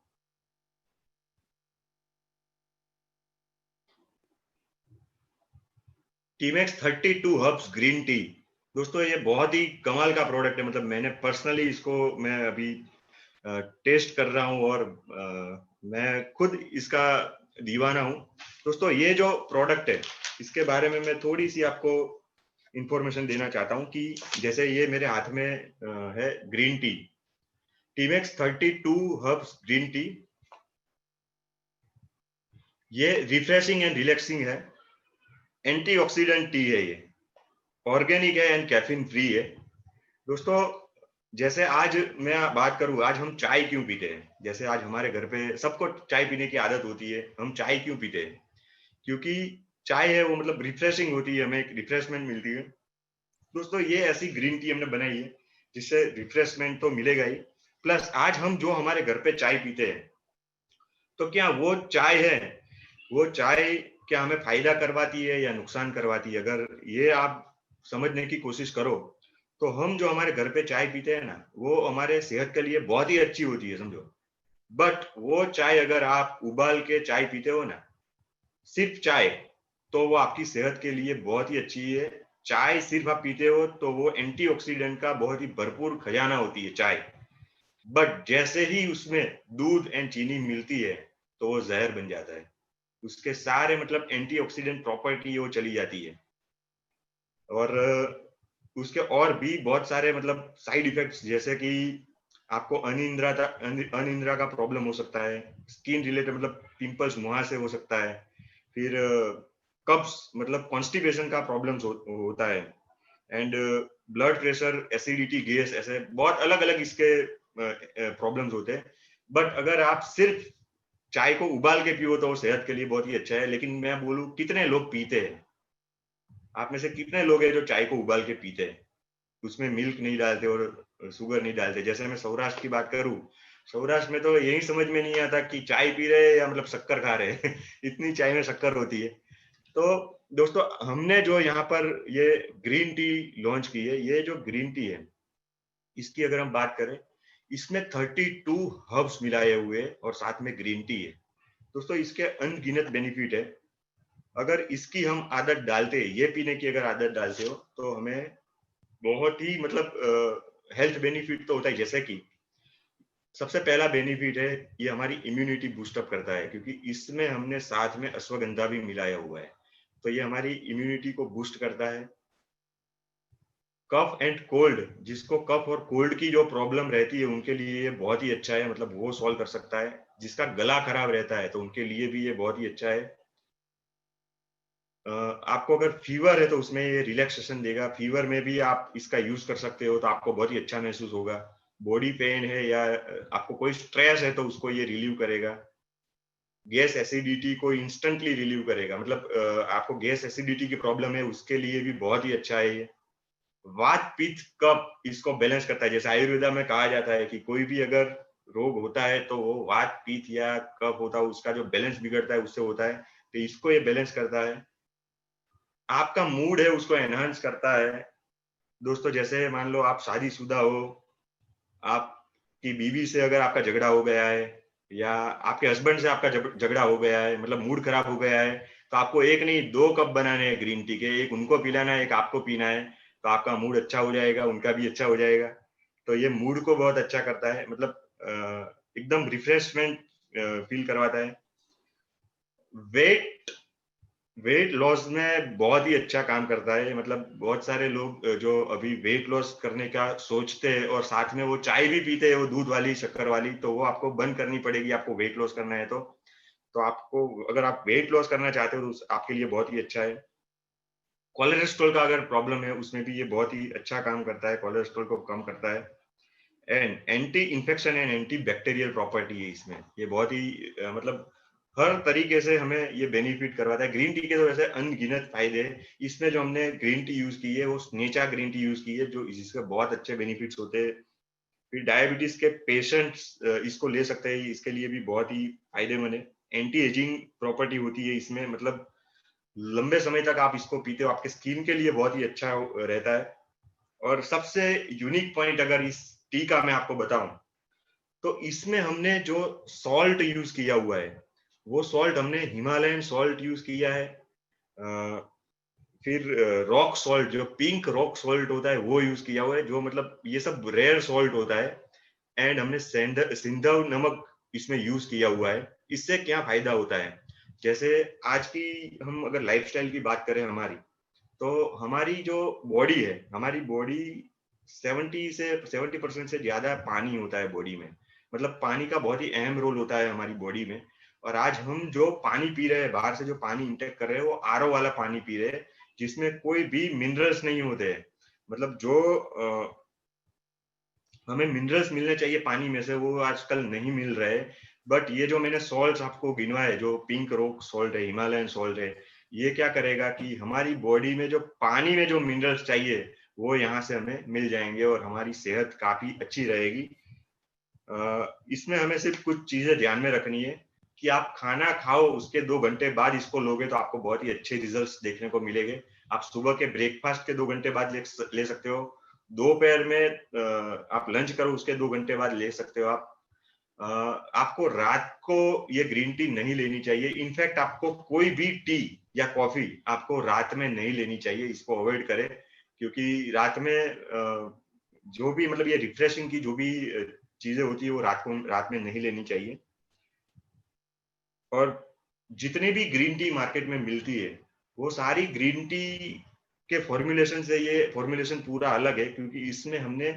टीमेक्स 32 हर्ब्स ग्रीन टी। दोस्तों ये बहुत ही कमाल का प्रोडक्ट है, मतलब मैंने पर्सनली इसको मैं अभी टेस्ट कर रहा हूं, और मैं खुद इसका दीवाना हूं। दोस्तों ये जो प्रोडक्ट है इसके बारे में मैं थोड़ी सी आपको इंफॉर्मेशन देना चाहता हूं कि जैसे ये मेरे हाथ में है green tea, Timex 32 herbs green tea. ये रिफ्रेशिंग एंड रिलैक्सिंग है, एंटीऑक्सीडेंट टी है, ये ऑर्गेनिक है एंड कैफीन फ्री है। दोस्तों जैसे आज मैं बात करूं, आज हम चाय क्यों पीते हैं, जैसे आज हमारे घर पे सबको चाय पीने की आदत होती है, हम चाय क्यों पीते हैं, क्योंकि चाय है वो मतलब रिफ्रेशिंग होती है, हमें एक रिफ्रेशमेंट मिलती है। दोस्तों ये ऐसी ग्रीन टी हमने बनाई है जिससे रिफ्रेशमेंट तो मिलेगा ही, प्लस आज हम जो हमारे घर पे चाय पीते हैं, तो क्या वो चाय है, वो चाय क्या हमें फायदा करवाती है या नुकसान करवाती है, अगर ये आप समझने की कोशिश करो तो हम जो हमारे घर पे चाय पीते हैं ना वो हमारे सेहत के लिए बहुत ही अच्छी होती है, समझो। बट वो चाय अगर आप उबाल के चाय पीते हो ना, सिर्फ चाय, तो वो आपकी सेहत के लिए बहुत ही अच्छी है, चाय सिर्फ आप पीते हो तो वो एंटीऑक्सीडेंट का बहुत ही भरपूर खजाना होती है चाय, बट जैसे ही उसमें दूध एंड चीनी मिलती है तो वो जहर बन जाता है। उसके सारे मतलब एंटीऑक्सीडेंट प्रॉपर्टी वो चली जाती है। और उसके और भी बहुत सारे मतलब साइड इफेक्ट्स, जैसे कि आपको अनिद्रा का प्रॉब्लम हो सकता है, स्किन रिलेटेड मतलब पिंपल्स मुहासे हो सकता है, फिर कब्ज मतलब कॉन्स्टिपेशन का प्रॉब्लम्स होता है, and blood pressure, acidity, gas, ऐसे बहुत अलग अलग इसके प्रॉब्लम्स होते हैं। बट अगर आप सिर्फ चाय को उबाल के पियो तो वो सेहत के लिए बहुत ही अच्छा है। लेकिन मैं बोलूं, कितने लोग पीते हैं? आप में से कितने लोग हैं जो चाय को उबाल के पीते हैं, उसमें मिल्क नहीं डालते और शुगर नहीं डालते? जैसे मैं सौराष्ट्र की बात करूं, सौराष्ट्र में तो यही समझ में नहीं आता कि चाय पी रहे हैं या मतलब शक्कर खा रहे हैं इतनी चाय में शक्कर होती है। तो दोस्तों, हमने जो यहाँ पर ये ग्रीन टी लॉन्च की है, ये जो ग्रीन टी है, इसकी अगर हम बात करें, इसमें 32 हर्ब्स मिलाए हुए हैं और साथ में ग्रीन टी है। दोस्तों, इसके अनगिनत बेनिफिट है। अगर इसकी हम आदत डालते हैं, ये पीने की अगर आदत डालते हो, तो हमें बहुत ही मतलब हेल्थ बेनिफिट तो होता है। जैसे कि सबसे पहला बेनिफिट है, ये हमारी इम्यूनिटी बूस्टअप करता है, क्योंकि इसमें हमने साथ में अश्वगंधा भी मिलाया हुआ है, तो ये हमारी इम्यूनिटी को बूस्ट करता है। कफ एंड कोल्ड, जिसको कफ और कोल्ड की जो प्रॉब्लम रहती है उनके लिए ये बहुत ही अच्छा है, मतलब वो सॉल्व कर सकता है। जिसका गला खराब रहता है तो उनके लिए भी ये बहुत ही अच्छा है। आपको अगर फीवर है तो उसमें ये रिलैक्सेशन देगा, फीवर में भी आप इसका यूज कर सकते हो तो आपको बहुत ही अच्छा महसूस होगा। बॉडी पेन है या आपको कोई स्ट्रेस है तो उसको ये रिलीव करेगा। गैस एसिडिटी को इंस्टेंटली रिलीव करेगा, मतलब आपको गैस एसिडिटी की प्रॉब्लम है उसके लिए भी बहुत ही अच्छा है ये। वात पित्त कफ इसको बैलेंस करता है। जैसे आयुर्वेदा में कहा जाता है कि कोई भी अगर रोग होता है तो वो वात पित्त या कफ होता है, उसका जो बैलेंस बिगड़ता है उससे होता है, तो इसको ये बैलेंस करता है। आपका मूड है उसको एनहांस करता है। दोस्तों, जैसे मान लो आप शादीशुदा हो, आपकी बीवी से अगर आपका झगड़ा हो गया है या आपके हस्बैंड से आपका झगड़ा हो गया है, मतलब मूड खराब हो गया है, तो आपको एक नहीं 2 कप बनाने हैं ग्रीन टी के, एक उनको पिलाना है, एक आपको पीना है, तो आपका मूड अच्छा हो जाएगा, उनका भी अच्छा हो जाएगा। तो ये मूड को बहुत अच्छा करता है, मतलब एकदम रिफ्रेशमेंट फील करवाता है। वेट वेट लॉस में बहुत ही अच्छा काम करता है। मतलब बहुत सारे लोग जो अभी वेट लॉस करने का सोचते हैं और साथ में वो चाय भी पीते हैं, वो दूध वाली शक्कर वाली, तो वो आपको बंद करनी पड़ेगी। आपको वेट लॉस करना है तो आपको, अगर आप वेट लॉस करना चाहते हो तो आपके लिए बहुत ही अच्छा है। कोलेस्ट्रॉल का अगर प्रॉब्लम है उसमें भी ये बहुत ही अच्छा काम करता है, कोलेस्ट्रॉल को कम करता है। And anti infection and anti bacterial property है इसमें, ये बहुत ही मतलब हर तरीके से हमें ये बेनिफिट करवाता है। ग्रीन टी के तो वैसे अनगिनत फायदे हैं, इसमें जो हमने ग्रीन टी यूज की है वो नेचा ग्रीन टी यूज की है, जो इसके बहुत अच्छे बेनिफिट्स होते हैं। फिर डायबिटीज के पेशेंट्स इसको ले सकते हैं, इसके लिए भी बहुत ही फायदेमंद है। एंटी एजिंग प्रॉपर्टी होती है इसमें, मतलब लंबे समय तक आप इसको पीते हो, आपके स्किन के लिए बहुत ही अच्छा रहता है। और सबसे यूनिक पॉइंट अगर इस टी का मैं आपको बताऊं, तो इसमें हमने जो सॉल्ट यूज किया हुआ है, वो सॉल्ट हमने हिमालयन सॉल्ट यूज किया है। फिर रॉक सॉल्ट, जो पिंक रॉक सॉल्ट होता है वो यूज किया हुआ है, जो मतलब ये सब रेयर सॉल्ट होता है। एंड हमने सिंधव नमक इसमें यूज किया हुआ है। इससे क्या फायदा होता है, जैसे आज की हम अगर लाइफस्टाइल की बात करें हमारी, तो हमारी जो बॉडी है, हमारी बॉडी 70% से ज्यादा पानी होता है बॉडी में, मतलब पानी का बहुत ही अहम रोल होता है हमारी बॉडी में। और आज हम जो पानी पी रहे हैं, बाहर से जो पानी इंटेक कर रहे हैं, वो आरओ वाला पानी पी रहे हैं, जिसमें कोई भी मिनरल्स नहीं होते हैं। मतलब जो हमें मिनरल्स मिलने चाहिए पानी में से, वो आजकल नहीं मिल रहे। बट ये जो मैंने सॉल्ट आपको गिनवाए, जो पिंक रॉक सॉल्ट है, हिमालयन सॉल्ट है, ये क्या करेगा कि हमारी बॉडी में जो पानी में जो मिनरल्स चाहिए वो यहाँ से हमें मिल जाएंगे और हमारी सेहत काफी अच्छी रहेगी। इसमें हमें सिर्फ कुछ चीजें ध्यान में रखनी है कि आप खाना खाओ उसके 2 घंटे बाद इसको लोगे तो आपको बहुत ही अच्छे रिजल्ट्स देखने को मिलेंगे। आप सुबह के ब्रेकफास्ट के 2 घंटे बाद ले सकते हो, दोपहर में आप लंच करो उसके 2 घंटे बाद ले सकते हो आप। आपको रात को ये ग्रीन टी नहीं लेनी चाहिए। इनफैक्ट आपको कोई भी टी या कॉफी आपको रात में नहीं लेनी चाहिए, इसको अवॉइड करें, क्योंकि रात में जो भी मतलब ये रिफ्रेशिंग की जो भी चीजें होती है वो रात में नहीं लेनी चाहिए। और जितनी भी ग्रीन टी मार्केट में मिलती है वो सारी ग्रीन टी के फॉर्मुलेशन से ये फॉर्मुलेशन पूरा अलग है, क्योंकि इसमें हमने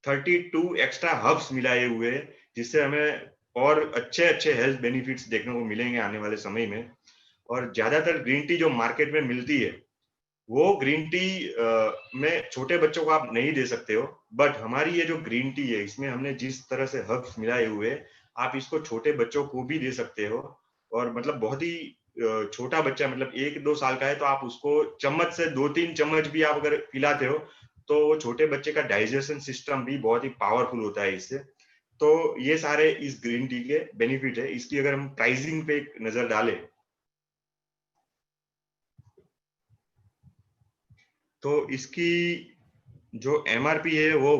32 एक्स्ट्रा हर्ब्स मिलाए हुए हैं, जिससे हमें और अच्छे अच्छे हेल्थ बेनिफिट्स देखने को मिलेंगे आने वाले समय में। और ज्यादातर ग्रीन टी जो मार्केट में मिलती है वो ग्रीन टी में छोटे बच्चों को आप नहीं दे सकते हो, बट हमारी ये जो ग्रीन टी है इसमें हमने जिस तरह से हर्ब्स मिलाए हुए आप इसको छोटे बच्चों को भी दे सकते हो। और मतलब बहुत ही छोटा बच्चा मतलब 1-2 साल का है तो आप उसको चम्मच से 2-3 चम्मच भी आप अगर पिलाते हो तो वो छोटे बच्चे का डाइजेशन सिस्टम भी बहुत ही पावरफुल होता है इससे। तो ये सारे इस ग्रीन टी के बेनिफिट है। इसकी अगर हम प्राइसिंग पे एक नजर डालें तो इसकी जो एमआरपी है वो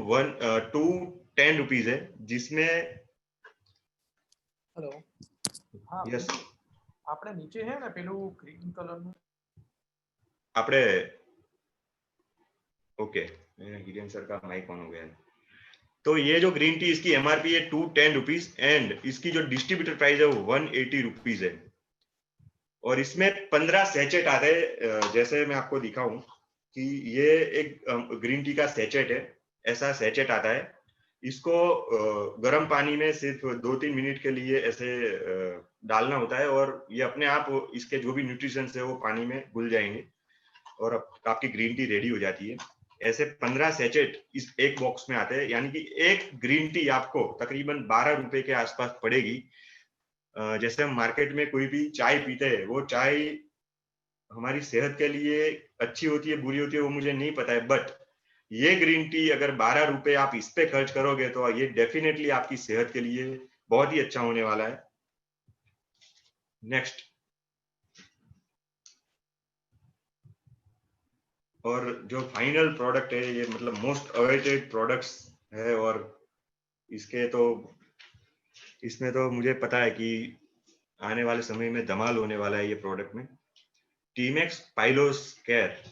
210 रुपीज है, जिसमें हेलो हाँ यस આપણે નીચે હે ને પેલું ગ્રીન કલરનું આપણે ओके हिरेन सर का माइक ऑन हो गया है। तो ये जो ग्रीन टी इसकी एमआरपी है 210 रुपीज एंड इसकी जो डिस्ट्रीब्यूटर प्राइस है वो 180 रुपीज है। और इसमें 15 सैचेट आते हैं, जैसे मैं आपको दिखाऊं कि ये एक ग्रीन टी का सैचेट है, ऐसा सैचेट आता है। इसको गर्म पानी में सिर्फ 2-3 मिनट के लिए ऐसे डालना होता है और ये अपने आप इसके जो भी न्यूट्रिशंस है वो पानी में घुल जाएंगे और आपकी ग्रीन टी रेडी हो जाती है। ऐसे 15 सैचेट इस एक बॉक्स में आते हैं, यानी कि एक ग्रीन टी आपको तकरीबन 12 रुपए के आसपास पड़ेगी। जैसे हम मार्केट में कोई भी चाय पीते हैं, वो चाय हमारी सेहत के लिए अच्छी होती है बुरी होती है वो मुझे नहीं पता है, बट ये ग्रीन टी अगर 12 रुपए आप इस पे खर्च करोगे तो ये डेफिनेटली आपकी सेहत के लिए बहुत ही अच्छा होने वाला है। नेक्स्ट, और जो फाइनल प्रोडक्ट है ये मतलब मोस्ट अवेटेड प्रोडक्ट्स है, और इसके तो इसमें तो मुझे पता है कि आने वाले समय में धमाल होने वाला है ये प्रोडक्ट में। टीमेक्स पाइलोस केयर।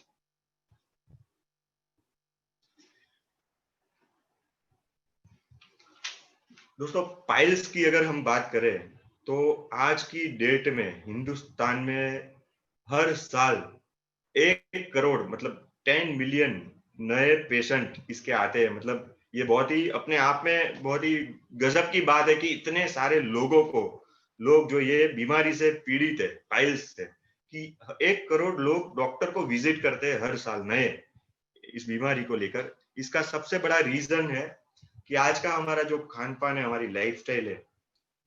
दोस्तों पाइल्स की अगर हम बात करें तो आज की डेट में हिंदुस्तान में हर साल 1 करोड़ मतलब 10 मिलियन नए पेशेंट इसके आते हैं। मतलब ये बहुत ही अपने आप में बहुत ही गजब की बात है कि इतने सारे लोगों को लोग जो ये बीमारी से पीड़ित है पाइल्स से, कि 1 करोड़ लोग डॉक्टर को विजिट करते हैं हर साल नए इस बीमारी को लेकर। इसका सबसे बड़ा रीजन है कि आज का हमारा जो खान पान है, हमारी लाइफस्टाइल है,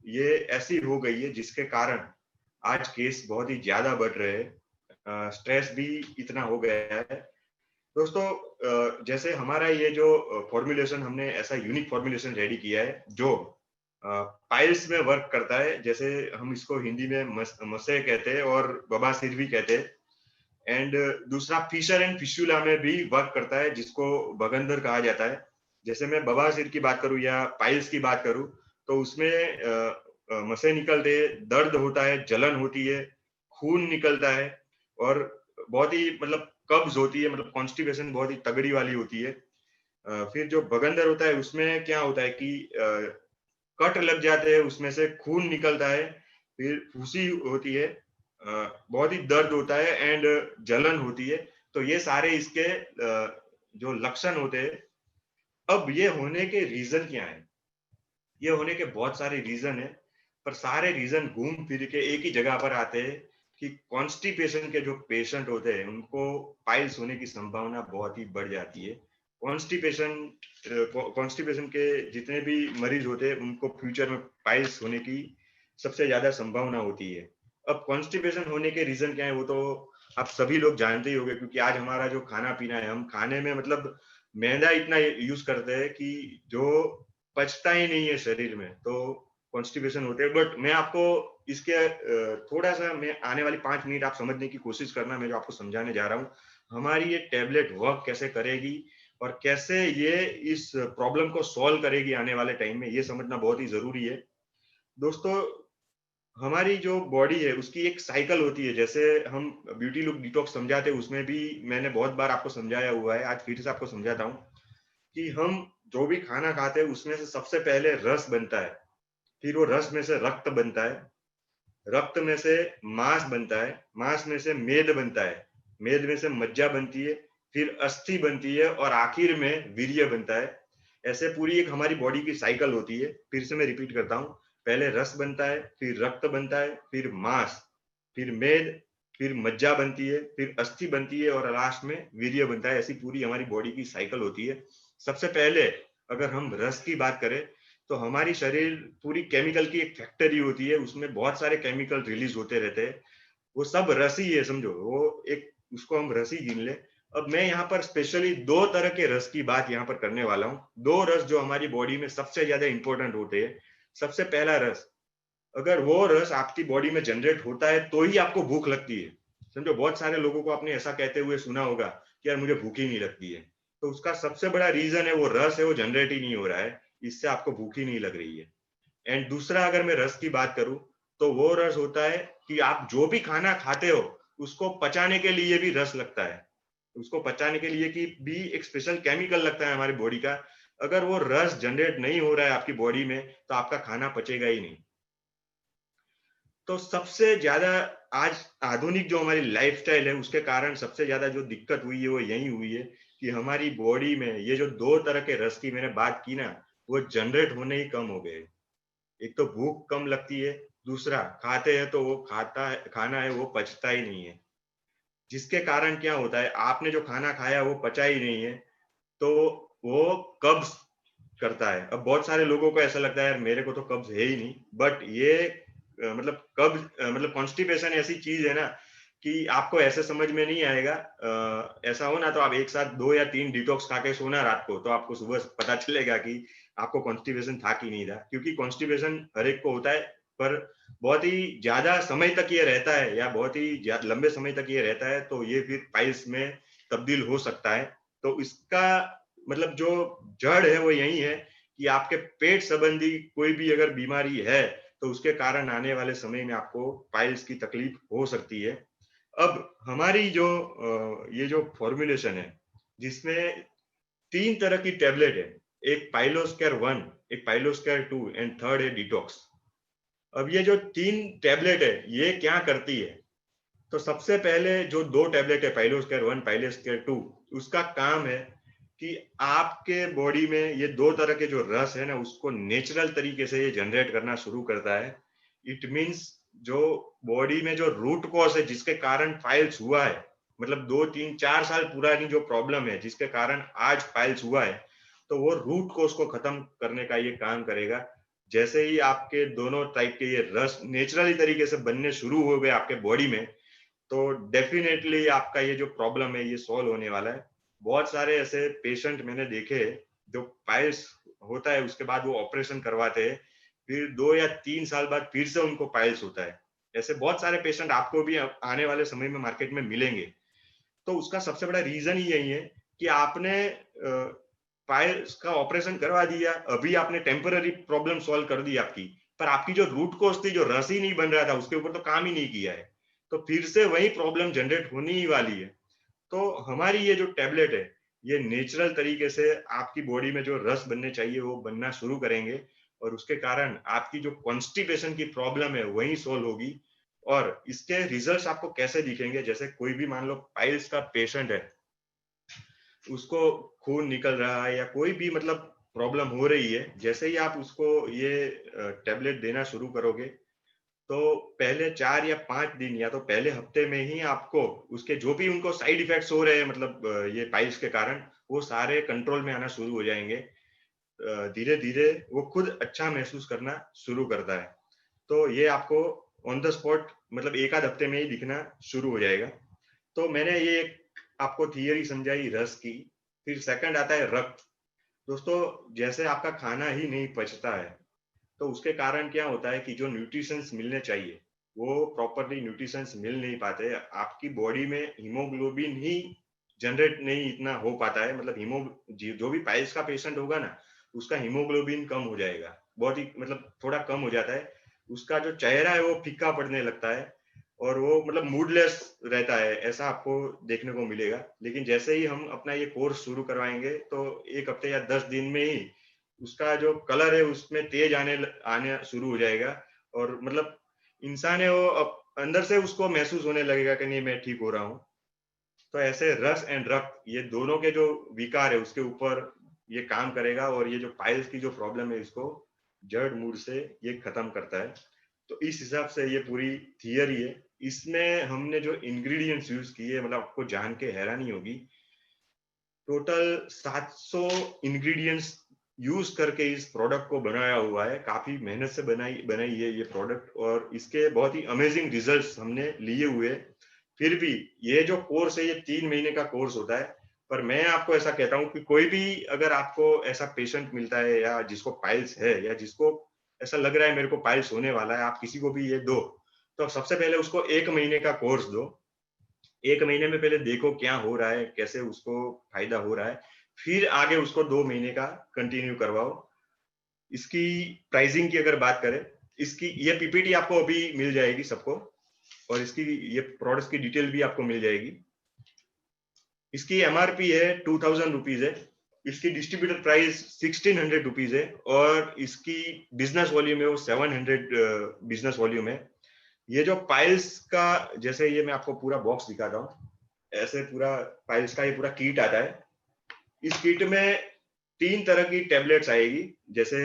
ये ऐसी हो गई है जिसके कारण आज केस बहुत ही ज्यादा बढ़ रहे हैं, स्ट्रेस भी इतना हो गया है। दोस्तों जैसे हमारा ये जो फॉर्मुलेशन हमने ऐसा यूनिक फॉर्मुलेशन रेडी किया है जो पाइल्स में वर्क करता है, जैसे हम इसको हिंदी में मसे कहते हैं और बबासीर भी कहते हैं। एंड दूसरा फिशर एंड फिशुला में भी वर्क करता है, जिसको बगंदर कहा जाता है। जैसे मैं बवासीर की बात करूं या पाइल्स की बात करूं तो उसमें मसे निकलते हैं, दर्द होता है, जलन होती है, खून निकलता है और बहुत ही मतलब कब्ज होती है, मतलब कॉन्स्टिपेशन बहुत ही तगड़ी वाली होती है। फिर जो बगंदर होता है उसमें क्या होता है कि कट लग जाते हैं, उसमें से खून निकलता है, फिर फूसी होती है, बहुत ही दर्द होता है एंड जलन होती है। तो ये सारे इसके जो लक्षण होते हैं। अब ये होने के रीजन क्या है? ये होने के बहुत सारे रीजन है, पर सारे रीजन घूम फिर के एक ही जगह पर आते हैं कि कॉन्स्टिपेशन के जो पेशेंट होते हैं उनको पाइल्स होने की संभावना बहुत ही बढ़ जाती है। कॉन्स्टिपेशन कॉन्स्टिपेशन के जितने भी मरीज होते हैं उनको फ्यूचर में पाइल्स होने की सबसे ज्यादा संभावना होती है। अब कॉन्स्टिपेशन होने के रीजन क्या है वो तो आप सभी लोग जानते ही होंगे, क्योंकि आज हमारा जो खाना पीना है, हम खाने में मतलब मैदा इतना यूज करते हैं कि जो पचता ही नहीं है शरीर में, तो कॉन्स्टिपेशन होते हैं। बट मैं आपको इसके थोड़ा सा मैं आने वाली 5 मिनट आप समझने की कोशिश करना, मैं जो आपको समझाने जा रहा हूँ हमारी ये टेबलेट वर्क कैसे करेगी और कैसे ये इस प्रॉब्लम को सॉल्व करेगी आने वाले टाइम में, ये समझना बहुत ही जरूरी है। दोस्तों, हमारी जो बॉडी है उसकी एक साइकिल होती है। जैसे हम ब्यूटी लुक डिटॉक्स समझाते हैं, उसमें भी मैंने बहुत बार आपको समझाया हुआ है, आज फिर से आपको समझाता हूँ कि हम जो भी खाना खाते हैं उसमें से सबसे पहले रस बनता है, फिर वो रस में से रक्त बनता है, रक्त में से मांस बनता है, मांस में से मेद बनता है, मेद में से मज्जा बनती है, फिर अस्थि बनती है और आखिर में वीर्य बनता है। ऐसे पूरी एक हमारी बॉडी की साइकिल होती है। फिर से मैं रिपीट करता हूँ, पहले रस बनता है, फिर रक्त बनता है, फिर मांस, फिर मेद, फिर मज्जा बनती है, फिर अस्थि बनती है और लास्ट में वीर्य बनता है। ऐसी पूरी हमारी बॉडी की साइकिल होती है। सबसे पहले अगर हम रस की बात करें तो हमारी शरीर पूरी केमिकल की एक फैक्ट्री होती है, उसमें बहुत सारे केमिकल रिलीज होते रहते हैं। वो सब रस ही है, समझो, वो एक, उसको हम रस ही गिन ले। अब मैं यहाँ पर स्पेशली दो तरह के रस की बात यहाँ पर करने वाला हूँ, दो रस जो हमारी बॉडी में सबसे ज्यादा इंपॉर्टेंट होते हैं। सबसे पहला रस, अगर वो रस आपकी बॉडी में जनरेट होता है तो ही आपको भूख लगती है। समझो, बहुत सारे लोगों को आपने ऐसा कहते हुए सुना होगा कि यार मुझे भूख ही नहीं लगती है, तो उसका सबसे बड़ा रीजन है वो रस है, वो जनरेट ही नहीं हो रहा है, इससे आपको भूख ही नहीं लग रही है। एंड दूसरा, अगर मैं रस की बात करूं, तो वो रस होता है कि आप जो भी खाना खाते हो उसको पचाने के लिए भी रस लगता है, उसको पचाने के लिए कि भी एक स्पेशल केमिकल लगता है हमारी बॉडी का। अगर वो रस जनरेट नहीं हो रहा है आपकी बॉडी में तो आपका खाना पचेगा ही नहीं। तो सबसे ज्यादा आज आधुनिक जो हमारी लाइफस्टाइल है उसके कारण सबसे ज्यादा जो दिक्कत हुई है वो यही हुई है कि हमारी बॉडी में ये जो दो तरह के रस की मैंने बात की ना, वो जनरेट होने ही कम हो गए। एक तो भूख कम लगती है, दूसरा खाते हैं तो वो खाना है वो पचता ही नहीं है। जिसके कारण क्या होता है, आपने जो खाना खाया वो पचा ही नहीं है, तो वो कब्ज करता है। अब बहुत सारे लोगों को ऐसा लगता है यार मेरे को तो कब्ज है ही नहीं, बट ये मतलब कब्ज मतलब कॉन्स्टिपेशन ऐसी चीज है ना कि आपको ऐसे समझ में नहीं आएगा। ऐसा हो ना तो आप एक साथ 2 या 3 डिटॉक्स खा के सोना रात को, तो आपको सुबह पता चलेगा कि आपको कॉन्स्टिपेशन था कि नहीं था। क्योंकि कॉन्स्टिपेशन हर एक को होता है, पर बहुत ही ज्यादा समय तक ये रहता है या बहुत ही लंबे समय तक ये रहता है, तो ये फिर पाइल्स में तब्दील हो सकता है। तो इसका मतलब जो जड़ है वो यही है कि आपके पेट संबंधी कोई भी अगर बीमारी है तो उसके कारण आने वाले समय में आपको पाइल्स की तकलीफ हो सकती है। अब हमारी जो ये जो फॉर्मुलेशन है जिसमें 3 तरह की टेबलेट है, एक पाइलोस्केर 1, एक पाइलोस्केर 2 एंड थर्ड है डिटॉक्स। अब ये जो 3 टेबलेट है ये क्या करती है, तो सबसे पहले जो 2 टेबलेट है पाइलोस्केर 1 पाइलोस्केर 2, उसका काम है कि आपके बॉडी में ये 2 तरह के जो रस है ना उसको नेचुरल तरीके से ये जनरेट करना शुरू करता है। इट मीन्स जो बॉडी में जो रूट कॉज है जिसके कारण फाइल्स हुआ है, मतलब 2 3 4 साल पुरानी जो प्रॉब्लम है जिसके कारण आज फाइल्स हुआ है, तो वो रूट कॉज को खत्म करने का ये काम करेगा। जैसे ही आपके दोनों टाइप के ये रस नेचुरली तरीके से बनने शुरू हो गए आपके बॉडी में, तो डेफिनेटली आपका ये जो प्रॉब्लम है ये सॉल्व होने वाला है। बहुत सारे ऐसे पेशेंट मैंने देखे हैं जो पाइल्स होता है उसके बाद वो ऑपरेशन करवाते हैं, फिर 2 या 3 साल बाद फिर से उनको पाइल्स होता है। ऐसे बहुत सारे पेशेंट आपको भी आने वाले समय में मार्केट में मिलेंगे। तो उसका सबसे बड़ा रीजन ही यही है कि आपने पाइल्स का ऑपरेशन करवा दिया, अभी आपने टेम्पररी प्रॉब्लम सॉल्व कर दी आपकी, पर आपकी जो रूट कॉज थी, जो रस ही नहीं बन रहा था, उसके ऊपर तो काम ही नहीं किया है, तो फिर से वही प्रॉब्लम जनरेट होने ही वाली है। तो हमारी ये जो टेबलेट है ये नेचुरल तरीके से आपकी बॉडी में जो रस बनने चाहिए वो बनना शुरू करेंगे, और उसके कारण आपकी जो कॉन्स्टिपेशन की प्रॉब्लम है वही सोल्व होगी। और इसके रिजल्ट्स आपको कैसे दिखेंगे, जैसे कोई भी मान लो पाइल्स का पेशेंट है, उसको खून निकल रहा है या कोई भी मतलब प्रॉब्लम हो रही है, जैसे ही आप उसको ये टेबलेट देना शुरू करोगे, तो पहले 4 या 5 दिन या तो पहले हफ्ते में ही आपको उसके जो भी उनको साइड इफेक्ट्स हो रहे हैं, मतलब ये पाइल्स के कारण, वो सारे कंट्रोल में आना शुरू हो जाएंगे। धीरे धीरे वो खुद अच्छा महसूस करना शुरू करता है। तो ये आपको ऑन द स्पॉट मतलब 1 आध हफ्ते में ही दिखना शुरू हो जाएगा। तो मैंने ये एक आपको थियरी समझाई रस की। फिर सेकंड आता है रक्त। दोस्तों, जैसे आपका खाना ही नहीं पचता है तो उसके कारण क्या होता है कि जो न्यूट्रिशंस मिलने चाहिए वो प्रॉपरली न्यूट्रिशंस मिल नहीं पाते। आपकी बॉडी में हीमोग्लोबिन ही जनरेट नहीं इतना हो पाता है, मतलब जो भी पाइल्स का पेशेंट होगा ना उसका हीमोग्लोबिन कम हो जाएगा, बहुत ही मतलब थोड़ा कम हो जाता है। उसका जो चेहरा है वो फीका पड़ने लगता है और वो मतलब मूडलेस रहता है, ऐसा आपको देखने को मिलेगा। लेकिन जैसे ही हम अपना ये कोर्स शुरू करवाएंगे तो 1 हफ्ते या 10 दिन में ही उसका जो कलर है उसमें तेज आने शुरू हो जाएगा और मतलब इंसान है वो अंदर से उसको महसूस होने लगेगा कि नहीं मैं ठीक हो रहा हूँ। तो ऐसे रस एंड रक्त ये दोनों के जो विकार है उसके ऊपर ये काम करेगा और ये जो पाइल्स की जो प्रॉब्लम है इसको जड़ मूड से ये खत्म करता है। तो इस हिसाब से ये पूरी थियरी है। इसमें हमने जो इंग्रेडिएंट्स यूज किए मतलब आपको जान के हैरानी होगी, टोटल 700 इंग्रेडिएंट्स यूज करके इस प्रोडक्ट को बनाया हुआ है। काफी मेहनत से बनाई बनाई है ये प्रोडक्ट और इसके बहुत ही अमेजिंग रिजल्ट्स हमने लिए हुए। फिर भी ये जो कोर्स है ये 3 महीने का कोर्स होता है। पर मैं आपको ऐसा कहता हूँ कि कोई भी अगर आपको ऐसा पेशेंट मिलता है या जिसको पाइल्स है या जिसको ऐसा लग रहा है मेरे को पाइल्स होने वाला है, आप किसी को भी ये दो, तो सबसे पहले उसको 1 महीने का कोर्स दो। 1 महीने में पहले देखो क्या हो रहा है, कैसे उसको फायदा हो रहा है, फिर आगे उसको 2 महीने का कंटिन्यू करवाओ। इसकी प्राइसिंग की अगर बात करें, इसकी ये पीपीटी आपको अभी मिल जाएगी सबको और इसकी ये प्रोडक्ट्स की डिटेल भी आपको मिल जाएगी। इसकी एमआरपी है 2000 रुपीज है, इसकी डिस्ट्रीब्यूटर प्राइस 1600 रुपीज है और इसकी बिजनेस वॉल्यूम है वो 700 बिजनेस वॉल्यूम है। ये जो पाइल्स का, जैसे ये मैं आपको पूरा बॉक्स दिखाता हूँ, ऐसे पूरा पाइल्स का ये पूरा किट आता है। इस किट में 3 तरह की टेबलेट्स आएगी। जैसे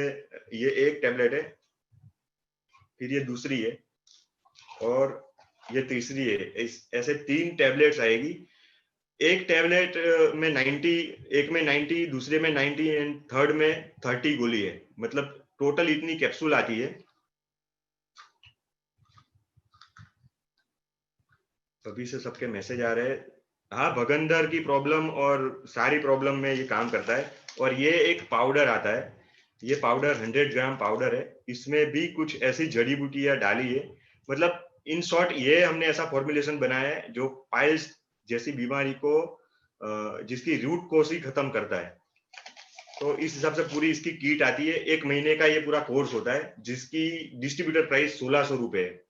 ये एक टेबलेट है, फिर ये दूसरी है और ये तीसरी है। ऐसे 3 टेबलेट्स आएगी। एक टेबलेट में 90, एक में 90, दूसरे में 90 एंड थर्ड में 30 गोली है। मतलब टोटल इतनी कैप्सूल आती है। अभी से सबके मैसेज आ रहे हैं। हाँ, भगंदर की प्रॉब्लम और सारी प्रॉब्लम में ये काम करता है। और ये एक पाउडर आता है, ये पाउडर 100 ग्राम पाउडर है। इसमें भी कुछ ऐसी जड़ी बूटियां डाली है। मतलब इन शॉर्ट ये हमने ऐसा फॉर्मुलेशन बनाया है जो पाइल्स जैसी बीमारी को जिसकी रूट कोज ही खत्म करता है। तो इस हिसाब से पूरी इसकी किट आती है। 1 महीने का ये पूरा कोर्स होता है जिसकी डिस्ट्रीब्यूटर प्राइस 1600 रुपए है।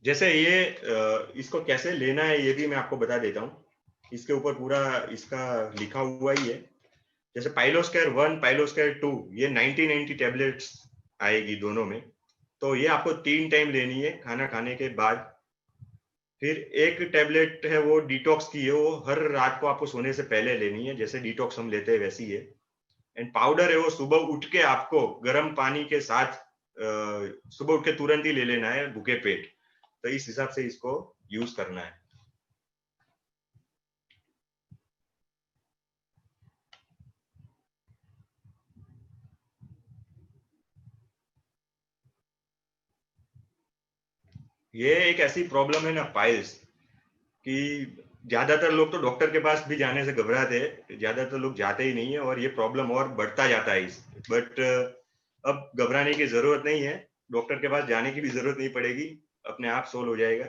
जैसे ये इसको कैसे लेना है ये भी मैं आपको बता देता हूँ। इसके ऊपर पूरा इसका लिखा हुआ ही है। जैसे पाइलोस्केयर 1, पाइलोस्केयर 2, ये 90 टेबलेट्स आएगी दोनों में। तो ये आपको 3 टाइम लेनी है खाना खाने के बाद। फिर एक टेबलेट है वो डिटॉक्स की है, वो हर रात को आपको सोने से पहले लेनी है, जैसे डिटॉक्स हम लेते हैं वैसी है। एंड पाउडर है वो सुबह उठ के आपको गर्म पानी के साथ सुबह उठ के तुरंत ही ले लेना है भूखे पेट। तो इस हिसाब से इसको यूज करना है। ये एक ऐसी प्रॉब्लम है ना पाइल्स कि ज्यादातर लोग तो डॉक्टर के पास भी जाने से घबराते हैं, ज्यादातर लोग जाते ही नहीं है और ये प्रॉब्लम और बढ़ता जाता है इस। बट अब घबराने की जरूरत नहीं है, डॉक्टर के पास जाने की भी जरूरत नहीं पड़ेगी, अपने आप सोल्व हो जाएगा।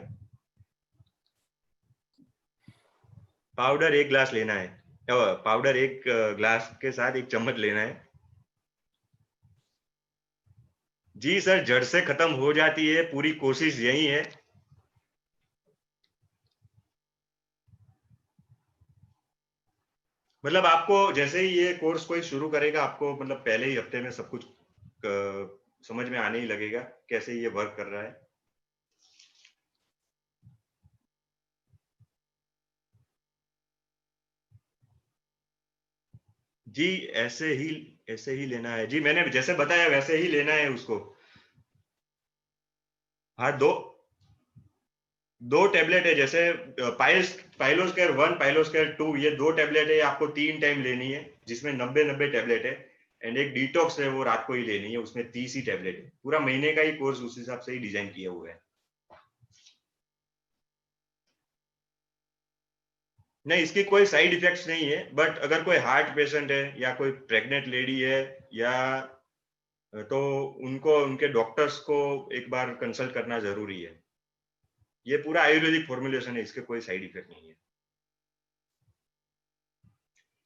पाउडर 1 ग्लास लेना है, पाउडर 1 ग्लास के साथ 1 चम्मच लेना है। जी सर, जड़ से खत्म हो जाती है, पूरी कोशिश यही है। मतलब आपको जैसे ही ये कोर्स कोई शुरू करेगा आपको मतलब पहले ही हफ्ते में सब कुछ समझ में आने ही लगेगा कैसे ये वर्क कर रहा है। जी ऐसे ही लेना है जी, मैंने जैसे बताया वैसे ही लेना है उसको। हाँ, दो टेबलेट है। जैसे पाइलोस्केयर 1, पाइलोस्केयर 2, ये 2 टेबलेट है, आपको 3 टाइम लेनी है जिसमें 90 टेबलेट है। एंड एक डिटॉक्स है वो रात को ही लेनी है, उसमें 30 ही टेबलेट है। पूरा महीने का ही कोर्स उस हिसाब से ही डिजाइन किया हुआ है। नहीं, इसकी कोई साइड इफेक्ट्स नहीं है। बट अगर कोई हार्ट पेशेंट है या कोई प्रेग्नेंट लेडी है या तो उनको उनके डॉक्टर्स को एक बार कंसल्ट करना जरूरी है। ये पूरा आयुर्वेदिक फॉर्मुलेशन है, इसके कोई साइड इफेक्ट नहीं है,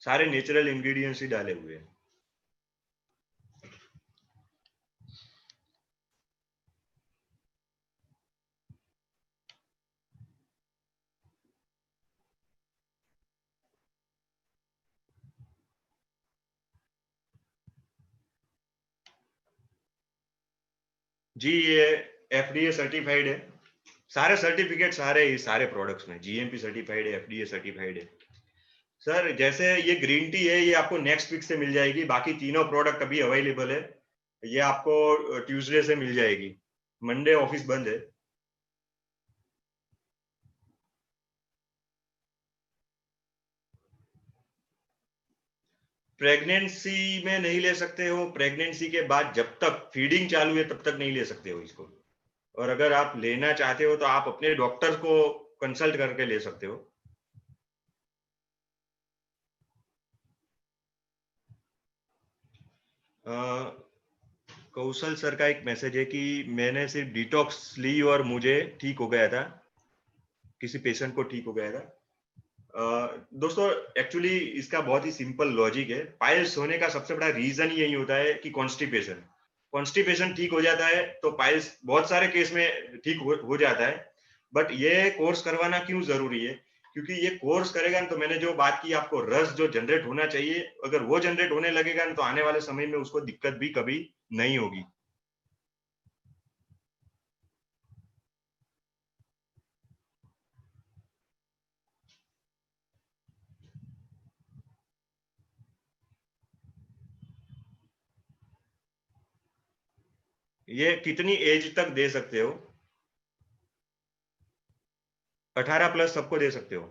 सारे नेचुरल इंग्रेडिएंट्स ही डाले हुए हैं। जी ये FDA सर्टिफाइड है, सारे सर्टिफिकेट सारे ही सारे प्रोडक्ट्स में GMP सर्टिफाइड है, FDA सर्टिफाइड है। सर जैसे ये ग्रीन टी है, ये आपको नेक्स्ट वीक से मिल जाएगी, बाकी तीनों प्रोडक्ट अभी अवेलेबल है, ये आपको ट्यूसडे से मिल जाएगी, मंडे ऑफिस बंद है। प्रेगनेंसी में नहीं ले सकते हो, प्रेगनेंसी के बाद जब तक फीडिंग चालू है तब तक नहीं ले सकते हो इसको, और अगर आप लेना चाहते हो तो आप अपने डॉक्टर को कंसल्ट करके ले सकते हो। कौशल सर का एक मैसेज है कि मैंने सिर्फ डिटॉक्स ली और मुझे ठीक हो गया था, किसी पेशेंट को ठीक हो गया था। दोस्तों एक्चुअली इसका बहुत ही सिंपल लॉजिक है, पाइल्स होने का सबसे बड़ा रीजन यही होता है कि कॉन्स्टिपेशन, कॉन्स्टिपेशन ठीक हो जाता है तो पाइल्स बहुत सारे केस में ठीक हो जाता है। बट ये कोर्स करवाना क्यों जरूरी है, क्योंकि ये कोर्स करेगा ना तो मैंने जो बात की आपको, रस जो जनरेट होना चाहिए अगर वो जनरेट होने लगेगा ना तो आने वाले समय में उसको दिक्कत भी कभी नहीं होगी। ये कितनी एज तक दे सकते हो? 18+ सबको दे सकते हो।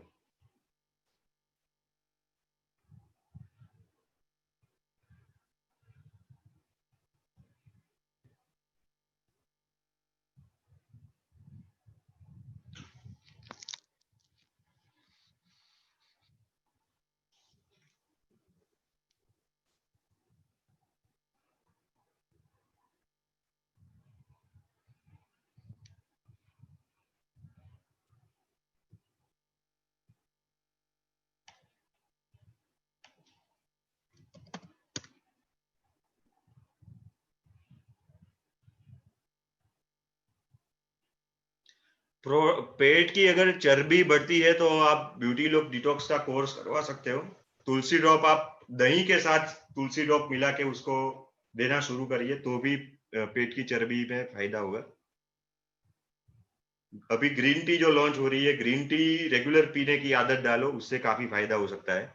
पेट की अगर चर्बी बढ़ती है तो आप ब्यूटी लुक डिटॉक्स का कोर्स करवा सकते हो। तुलसी ड्रॉप आप दही के साथ तुलसी ड्रॉप मिला के उसको देना शुरू करिए तो भी पेट की चर्बी में फायदा होगा। अभी ग्रीन टी जो लॉन्च हो रही है, ग्रीन टी रेगुलर पीने की आदत डालो, उससे काफी फायदा हो सकता है।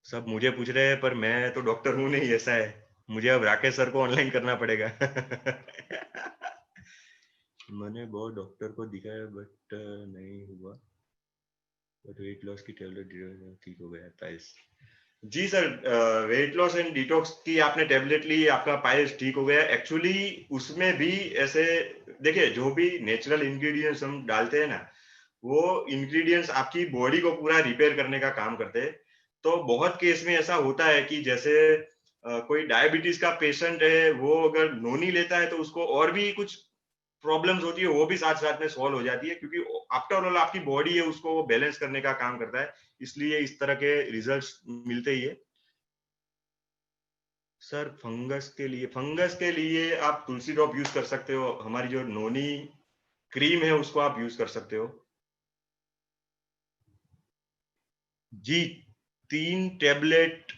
सब मुझे पूछ रहे हैं पर मैं तो डॉक्टर हूं नहीं, ऐसा है, मुझे अब राकेश सर को ऑनलाइन करना पड़ेगा। मैंने बहुत डॉक्टर को दिखाया बट नहीं हुआ, बट वेट लॉस की टेबलेट ठीक हो गया पाइल्स। जी sir, weight loss and detox की आपने टेबलेट ली, आपका पाइल्स ठीक हो गया। एक्चुअली उसमें भी ऐसे देखिए, जो भी नेचुरल इंग्रेडिएंट्स हम डालते हैं ना, वो इंग्रेडिएंट्स आपकी बॉडी को पूरा रिपेयर करने का काम करते हैं। तो बहुत केस में ऐसा होता है कि जैसे कोई डायबिटीज का पेशेंट है, वो अगर नोनी लेता है तो उसको और भी कुछ प्रॉब्लम्स होती है, वो भी साथ साथ में सॉल्व हो जाती है, क्योंकि आफ्टर ऑल आपकी बॉडी है, उसको वो बैलेंस करने का काम करता है, इसलिए इस तरह के रिजल्ट्स मिलते ही है। सर फंगस के लिए आप तुलसी ड्रॉप यूज कर सकते हो, हमारी जो नोनी क्रीम है उसको आप यूज कर सकते हो। जी 3 टैबलेट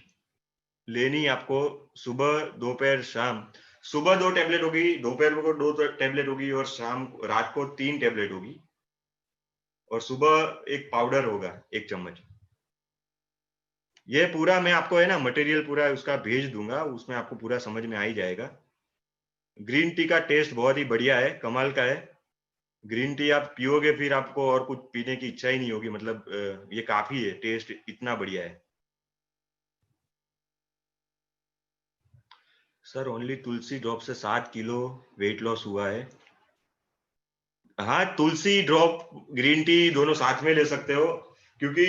लेनी आपको, सुबह दोपहर शाम। सुबह 2 टैबलेट होगी, दोपहर को 2 टैबलेट होगी, और शाम रात को 3 टैबलेट होगी, और सुबह एक पाउडर होगा 1 चम्मच। ये पूरा मैं आपको है ना मटेरियल पूरा उसका भेज दूंगा, उसमें आपको पूरा समझ में आ ही जाएगा। ग्रीन टी का टेस्ट बहुत ही बढ़िया है, कमाल का है। ग्रीन टी आप पियोगे फिर आपको और कुछ पीने की इच्छा ही नहीं होगी, मतलब ये काफी है, टेस्ट इतना बढ़िया है। सर ओनली तुलसी ड्रॉप से 7 किलो वेट लॉस हुआ है। हाँ, तुलसी ड्रॉप ग्रीन टी दोनों साथ में ले सकते हो, क्योंकि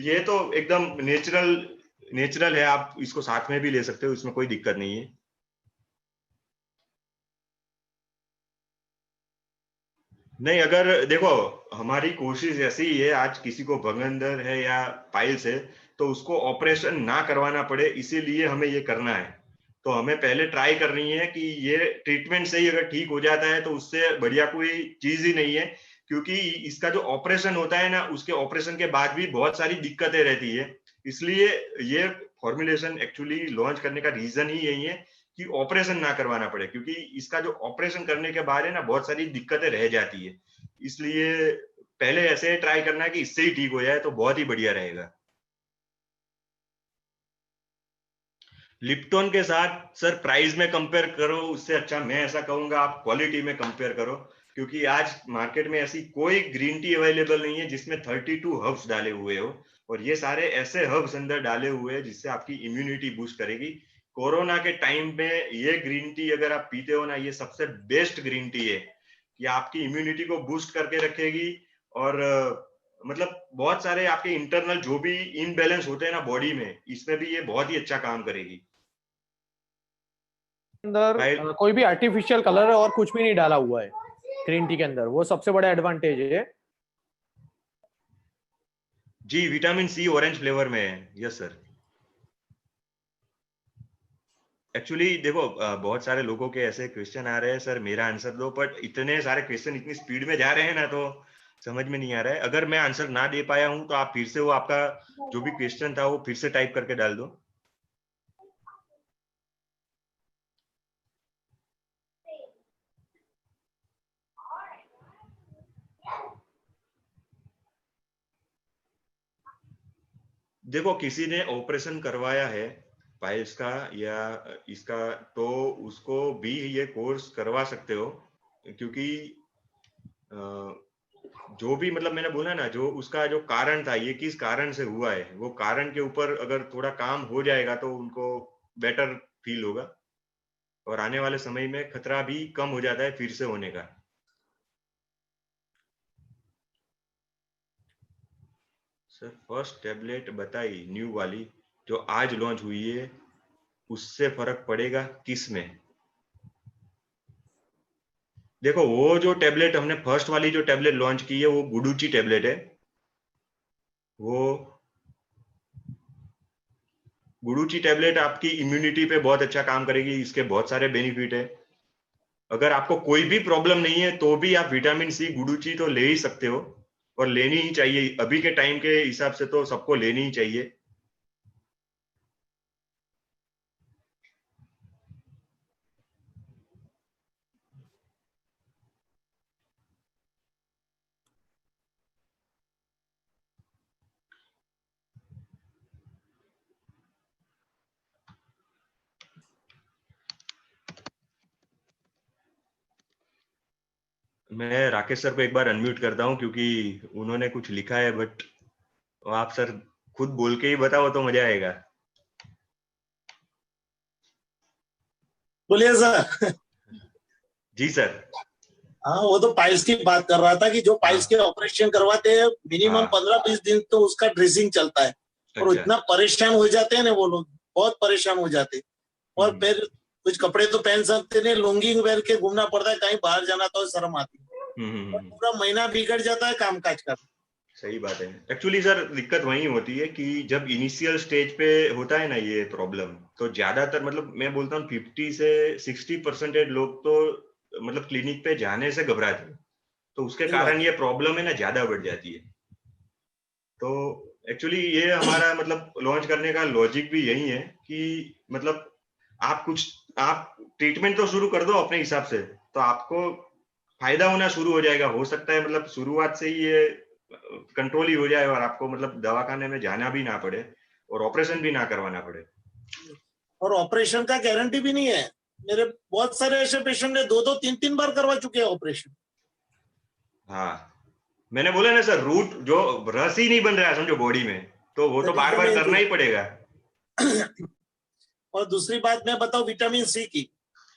ये तो एकदम नेचुरल नेचुरल है, आप इसको साथ में भी ले सकते हो, इसमें कोई दिक्कत नहीं है। नहीं, अगर देखो हमारी कोशिश ऐसी ही है, आज किसी को भगंदर है या पाइल्स है तो उसको ऑपरेशन ना करवाना पड़े, इसीलिए हमें ये करना है। तो हमें पहले ट्राई करनी है कि ये ट्रीटमेंट से ही अगर ठीक हो जाता है तो उससे बढ़िया कोई चीज ही नहीं है, क्योंकि इसका जो ऑपरेशन होता है ना, उसके ऑपरेशन के बाद भी बहुत सारी दिक्कतें रहती है। इसलिए ये फॉर्मुलेशन एक्चुअली लॉन्च करने का रीजन ही यही है कि ऑपरेशन ना करवाना पड़े, क्योंकि इसका जो ऑपरेशन करने के बाद है ना, बहुत सारी दिक्कतें रह जाती है। इसलिए पहले ऐसे ट्राई करना है कि इससे ही ठीक हो जाए तो बहुत ही बढ़िया रहेगा। लिप्टन के साथ सर प्राइस में कंपेयर करो, उससे अच्छा मैं ऐसा कहूंगा आप क्वालिटी में कंपेयर करो, क्योंकि आज मार्केट में ऐसी कोई ग्रीन टी अवेलेबल नहीं है जिसमें 32 हर्ब्स डाले हुए हो, और ये सारे ऐसे हर्ब्स अंदर डाले हुए हैं जिससे आपकी इम्यूनिटी बूस्ट करेगी। कोरोना के टाइम में ये ग्रीन टी अगर आप पीते हो ना, ये सबसे बेस्ट ग्रीन टी है कि आपकी इम्यूनिटी को बूस्ट करके रखेगी। और मतलब बहुत सारे आपके इंटरनल जो भी इनबैलेंस होते हैं ना बॉडी में, इसमें भी ये बहुत ही अच्छा काम करेगी। अंदर भाई कोई भी आर्टिफिशियल कलर और कुछ भी नहीं डाला हुआ है ग्रीन टी के अंदर, वो सबसे बड़ा एडवांटेज है। जी, विटामिन सी ऑरेंज फ्लेवर में है, यस सर। एक्चुअली देखो बहुत सारे लोगों के ऐसे क्वेश्चन आ रहे हैं, सर मेरा आंसर दो, बट इतने सारे क्वेश्चन इतनी स्पीड में जा रहे हैं ना, तो समझ में नहीं आ रहा है। अगर मैं आंसर ना दे पाया हूं तो आप फिर से वो आपका जो भी क्वेश्चन था वो फिर से टाइप करके डाल दो। देखो किसी ने ऑपरेशन करवाया है पाइल्स का या इसका, तो उसको भी ये कोर्स करवा सकते हो, क्योंकि जो भी मतलब मैंने बोला ना, जो उसका जो कारण था, ये किस कारण से हुआ है, वो कारण के ऊपर अगर थोड़ा काम हो जाएगा तो उनको बेटर फील होगा, और आने वाले समय में खतरा भी कम हो जाता है फिर से होने का। सर फर्स्ट टेबलेट बताई न्यू वाली जो आज लॉन्च हुई है, उससे फर्क पड़ेगा किस में? देखो वो जो टेबलेट हमने फर्स्ट वाली जो टेबलेट लॉन्च की है वो गुडुची टेबलेट है। वो गुडुची टेबलेट आपकी इम्यूनिटी पे बहुत अच्छा काम करेगी, इसके बहुत सारे बेनिफिट है। अगर आपको कोई भी प्रॉब्लम नहीं है तो भी आप विटामिन सी गुडुची तो ले ही सकते हो, और लेनी ही चाहिए, अभी के टाइम के हिसाब से तो सबको लेनी ही चाहिए। मैं राकेश सर को एक बार अनम्यूट करता हूँ, क्योंकि उन्होंने कुछ लिखा है, बट आप सर खुद बोल के ही बताओ तो मजा आएगा। बोलिए सर। जी सर। हाँ, वो तो पाइल्स की बात कर रहा था कि जो पाइल्स के ऑपरेशन करवाते हैं मिनिमम हाँ 15-20 दिन तो उसका ड्रेसिंग चलता है, और अच्छा। इतना परेशान हो जाते हैं ना वो लोग, बहुत परेशान हो जाते हैं। और हम्म फिर कुछ कपड़े तो पहन सकते नहीं, लुंगी पहन के घूमना पड़ता है, कहीं बाहर जाना तो शर्म आती है, और हम्म। पूरा महीना बिगड़ जाता है काम काज का। सही बात है। एक्चुअली सर दिक्कत वही होती है कि जब इनिशियल स्टेज पे होता है ना ये प्रॉब्लम, तो ज्यादातर मतलब मैं बोलता हूँ 50 से 60% लोग तो मतलब क्लिनिक पे जाने से घबराते हैं, तो उसके सही बात कारण ये प्रॉब्लम है ना ज्यादा बढ़ जाती है। तो एक्चुअली ये हमारा मतलब लॉन्च करने का लॉजिक भी यही है कि मतलब आप ट्रीटमेंट तो शुरू कर दो अपने हिसाब से, तो आपको फायदा होना शुरू हो जाएगा। हो सकता है मतलब शुरुआत से ही ये कंट्रोल ही हो जाए और आपको मतलब दवाखाने में जाना भी ना पड़े और ऑपरेशन भी ना करवाना पड़े। और ऑपरेशन का गारंटी भी नहीं है। मेरे बहुत सारे ऐसे पेशेंट ने 2-2, 3-3 बार करवा चुके हैं ऑपरेशन। हाँ, मैंने बोला ना सर, रूट जो रस ही नहीं बन रहा है समझो बॉडी में, तो वो तो बार बार विटामिन करना सी। ही पड़ेगा। और दूसरी बात मैं बताऊं विटामिन सी की,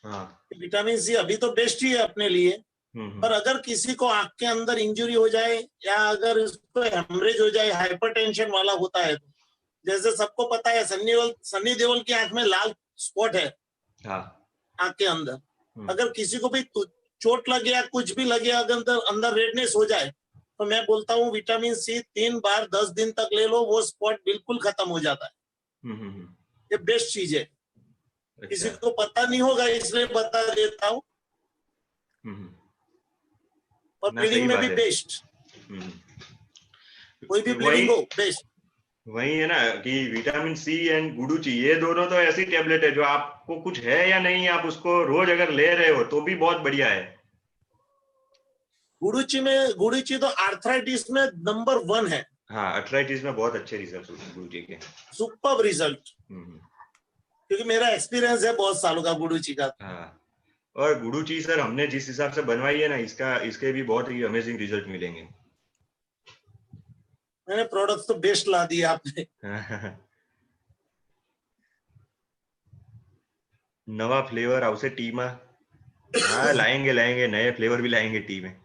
हाँ। विटामिन सी अभी तो बेस्ट ही है अपने लिए, पर अगर किसी को आंख के अंदर इंजरी हो जाए या अगर उसको हेमरेज हो जाए, हाइपरटेंशन वाला होता है, तो जैसे सबको पता है सन्नी देओल की आंख में लाल स्पॉट है हाँ। आंख के अंदर, अगर किसी को भी चोट लगे या कुछ भी लगे, अगर अंदर रेडनेस हो जाए तो मैं बोलता हूँ विटामिन सी 3 बार 10 दिन तक ले लो, वो स्पॉट बिल्कुल खत्म हो जाता है। ये बेस्ट चीज है। किसी को पता नहीं होगा इसलिए बता देता हूँ। और ब्लीडिंग में भी बेस्ट, कोई भी ब्लीडिंग हो बेस्ट। वही है ना कि विटामिन सी एंड गुडुची, ये दोनों तो ऐसी टेबलेट है जो आपको कुछ है या नहीं, आप उसको रोज अगर ले रहे हो तो भी बहुत बढ़िया है। गुडुची तो आर्थराइटिस में नंबर 1 है। हाँ, आर्थराइटिस में बहुत अच्छे रिजल्ट गुडुची के, सुपर रिजल्ट। क्योंकि मेरा एक्सपीरियंस है बहुत सालों का गुडुची का। हाँ, और गुडुची सर हमने जिस हिसाब से बनवाई है ना, इसके भी बहुत ही अमेजिंग रिजल्ट मिलेंगे। मैंने प्रोडक्ट तो बेस्ट ला दिए आपने। नवा फ्लेवर आवશે टी में। हाँ, लाएंगे नए फ्लेवर भी लाएंगे टी में।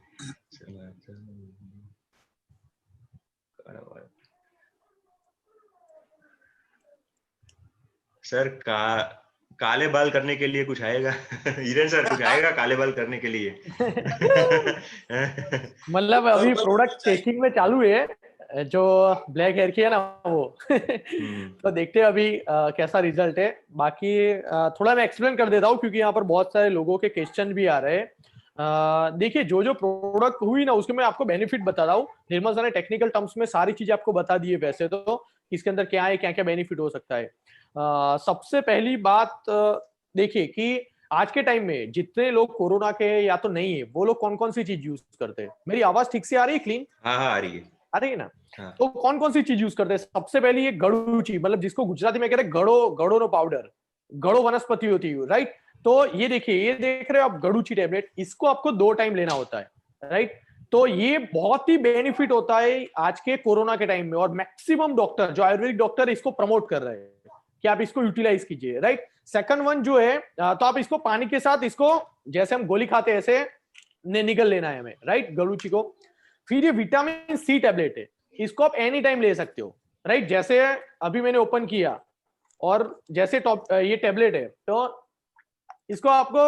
सर काले बाल करने के लिए कुछ आएगा? हिरेन सर कुछ आएगा काले बाल करने के लिए? मतलब अभी प्रोडक्ट टेस्टिंग में चालू है, जो ब्लैक हेयर की है ना वो। तो देखते हैं अभी कैसा रिजल्ट है। बाकी थोड़ा मैं एक्सप्लेन कर देता हूँ क्योंकि यहाँ पर बहुत सारे लोगों के क्वेश्चन भी आ रहे हैं। देखिए जो प्रोडक्ट हुई ना उसके मैं आपको बेनिफिट बता रहा हूँ। निर्मल सर ने टेक्निकल टर्म्स में सारी चीजें आपको बता दी है वैसे तो, इसके अंदर क्या है, क्या क्या बेनिफिट हो सकता है। सबसे पहली बात देखिए कि आज के टाइम में जितने लोग कोरोना के या तो नहीं है, वो लोग कौन कौन सी चीज यूज करते हैं। मेरी आवाज ठीक से आ रही है? क्लीन आ रही है ना? हाँ। तो कौन कौन सी चीज यूज करते हैं? सबसे पहली ये गड़ूची, मतलब जिसको गुजराती में कहते हैं गड़ो नो पाउडर, गड़ो वनस्पति होती है, राइट। तो ये देखिए, ये देख रहे हो आप गड़ूची टेबलेट, इसको आपको 2 टाइम लेना होता है, राइट। तो ये बहुत ही बेनिफिट होता है आज के कोरोना के टाइम में, और मैक्सिमम डॉक्टर जो आयुर्वेदिक डॉक्टर इसको प्रमोट कर रहे हैं कि आप इसको यूटिलाइज कीजिए, राइट। सेकंड वन जो है, तो आप इसको पानी के साथ, इसको जैसे हम गोली खाते हैं ऐसे निगल लेना है हमें, राइट, गड़ूची को। फिर ये विटामिन सी टेबलेट है, इसको आप एनी टाइम ले सकते हो, राइट। जैसे अभी मैंने ओपन किया और जैसे ये टेबलेट है, तो इसको आपको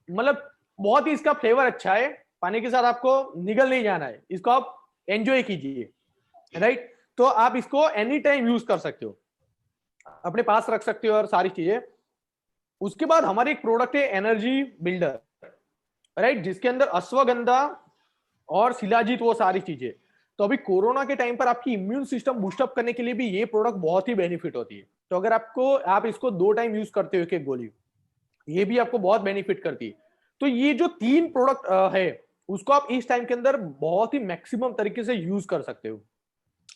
मतलब बहुत ही इसका फ्लेवर अच्छा है, पानी के साथ आपको निगल नहीं जाना है, इसको आप एंजॉय कीजिए, राइट। तो आप इसको एनी टाइम यूज कर सकते हो, अपने पास रख सकते हो और सारी चीजें। उसके बाद हमारी एक प्रोडक्ट है एनर्जी बिल्डर, राइट, जिसके अंदर अश्वगंधा और शिलाजीत, वो सारी चीजें। तो अभी कोरोना के टाइम पर आपकी इम्यून सिस्टम बूस्टअप करने के लिए भी ये प्रोडक्ट बहुत ही बेनिफिट होती है। तो अगर आप इसको 2 टाइम यूज करते हो एक गोली, ये भी आपको बहुत बेनिफिट करती है। तो ये जो 3 प्रोडक्ट है उसको आप इस टाइम के अंदर बहुत ही मैक्सिमम तरीके से यूज कर सकते हो।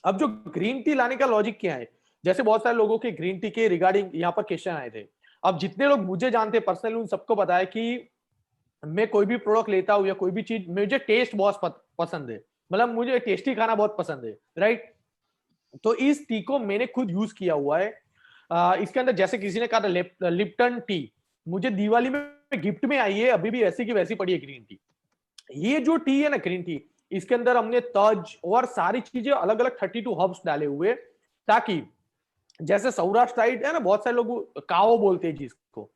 अब जो ग्रीन टी लाने का लॉजिक क्या है, जैसे बहुत सारे लोगों के ग्रीन टी के रिगार्डिंग यहाँ पर क्वेश्चन आए थे। अब जितने लोग मुझे जानते हैं पर्सनली, उन सबको पता है कि मैं कोई भी प्रोडक्ट लेता हूं या कोई भी चीज, मुझे टेस्ट बहुत पसंद है, मतलब मुझे टेस्टी खाना बहुत पसंद है, राइट। तो इस टी को मैंने खुद यूज किया हुआ है। इसके अंदर जैसे किसी ने कहा था लिप्टन टी, मुझे दिवाली में गिफ्ट में आई है, अभी भी वैसी की वैसी पड़ी है ग्रीन टी। ये जो टी है ना ग्रीन टी, इसके अंदर हमने तज और सारी चीजें अलग अलग 32 हर्ब्स डाले हुए, ताकि जैसे सौराष्ट्र साइड है ना, बहुत सारे लोग काओ बोलते हैं जिसको,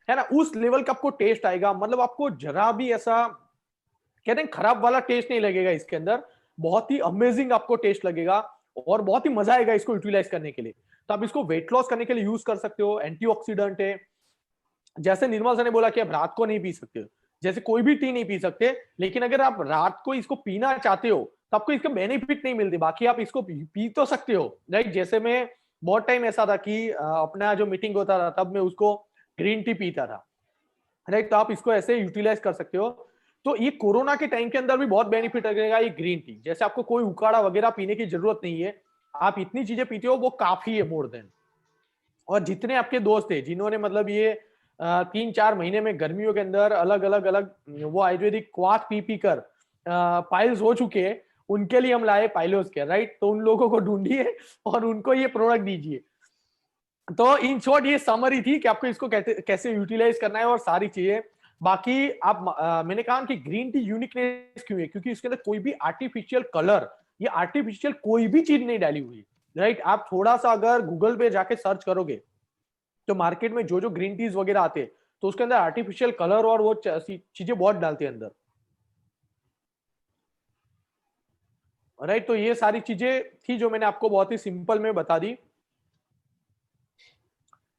है ना, उस लेवल का आपको टेस्ट आएगा। मतलब आपको जरा भी ऐसा कहते हैं खराब वाला टेस्ट नहीं लगेगा इसके अंदर, बहुत ही अमेजिंग आपको टेस्ट लगेगा और बहुत ही मजा आएगा इसको यूटिलाइज करने के लिए। तो आप इसको वेट लॉस करने के लिए यूज कर सकते हो, एंटीऑक्सीडेंट है। जैसे निर्मल सर ने बोला कि आप रात को नहीं पी सकते, जैसे कोई भी टी नहीं पी सकते, लेकिन अगर आप रात को इसको पीना चाहते हो तो आपको इसका बेनिफिट नहीं मिलती, बाकी आप इसको पी तो सकते हो, राइट। जैसे मैं बहुत टाइम ऐसा था कि अपना जो मीटिंग होता था तब मैं उसको ग्रीन टी पीता था, राइट। तो आप इसको ऐसे यूटिलाइज कर सकते हो। तो ये कोरोना के टाइम के अंदर भी बहुत बेनिफिट लगेगा ये ग्रीन टी। जैसे आपको कोई उकाड़ा वगैरह पीने की जरूरत नहीं है, आप इतनी चीजें पीते हो वो काफी है, मोर देन। और जितने आपके दोस्त थे जिन्होंने मतलब ये 3-4 महीने में गर्मियों के अंदर अलग अलग वो आयुर्वेदिक क्वाथ पी पी कर पाइल्स हो चुके हैं, उनके लिए हम लाए पाइलोस के, राइट। तो उन लोगों को ढूंढिए और उनको ये प्रोडक्ट दीजिए। तो इन शॉर्ट ये समरी थी कि आपको इसको कैसे यूटिलाइज करना है और सारी चीजें। बाकी आप मैंने कहा कि ग्रीन टी यूनिकनेस क्यों है, क्योंकि इसके अंदर कोई भी आर्टिफिशियल कलर या आर्टिफिशियल कोई भी चीज नहीं डाली हुई, राइट। आप थोड़ा सा अगर गूगल पे जाके सर्च करोगे तो मार्केट में जो ग्रीन टीज वगैरह आते हैं तो उसके अंदर आर्टिफिशियल कलर और वो चीजें बहुत डालते हैं अंदर, राइट। तो ये सारी चीजें थी जो मैंने आपको बहुत ही सिंपल में बता दी।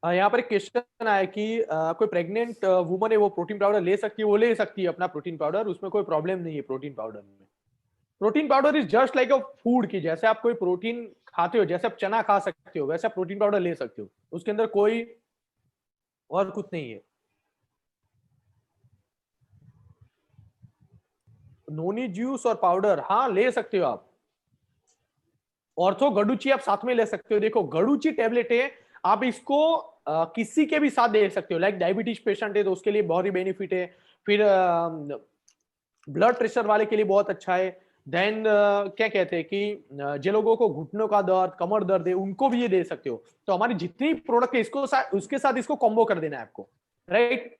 यहाँ पर एक क्वेश्चन आया कि कोई प्रेग्नेंट वुमन है वो प्रोटीन पाउडर ले सकती है? वो ले सकती है अपना प्रोटीन पाउडर, उसमें कोई प्रॉब्लम नहीं है प्रोटीन पाउडर में। Protein powder is just like a food की, जैसे आप कोई प्रोटीन खाते हो, जैसे आप चना खा सकते हो, वैसे आप प्रोटीन पाउडर ले सकते हो, उसके अंदर कोई और कुछ नहीं है। नोनी जूस और पाउडर, हाँ ले सकते हो आप। ऑर्थो गडुची आप साथ में ले सकते हो। देखो गडुची टेबलेट है, आप इसको किसी के भी साथ दे सकते हो। लाइक डायबिटीज पेशेंट है तो उसके लिए बहुत ही बेनिफिट है। फिर ब्लड प्रेशर वाले के लिए बहुत अच्छा है। देन क्या कहते हैं कि जिन लोगों को घुटनों का दर्द, कमर दर्द है, उनको भी ये दे सकते हो। तो हमारी जितनी प्रोडक्ट है इसको उसके साथ इसको कॉम्बो कर देना है आपको, राइट।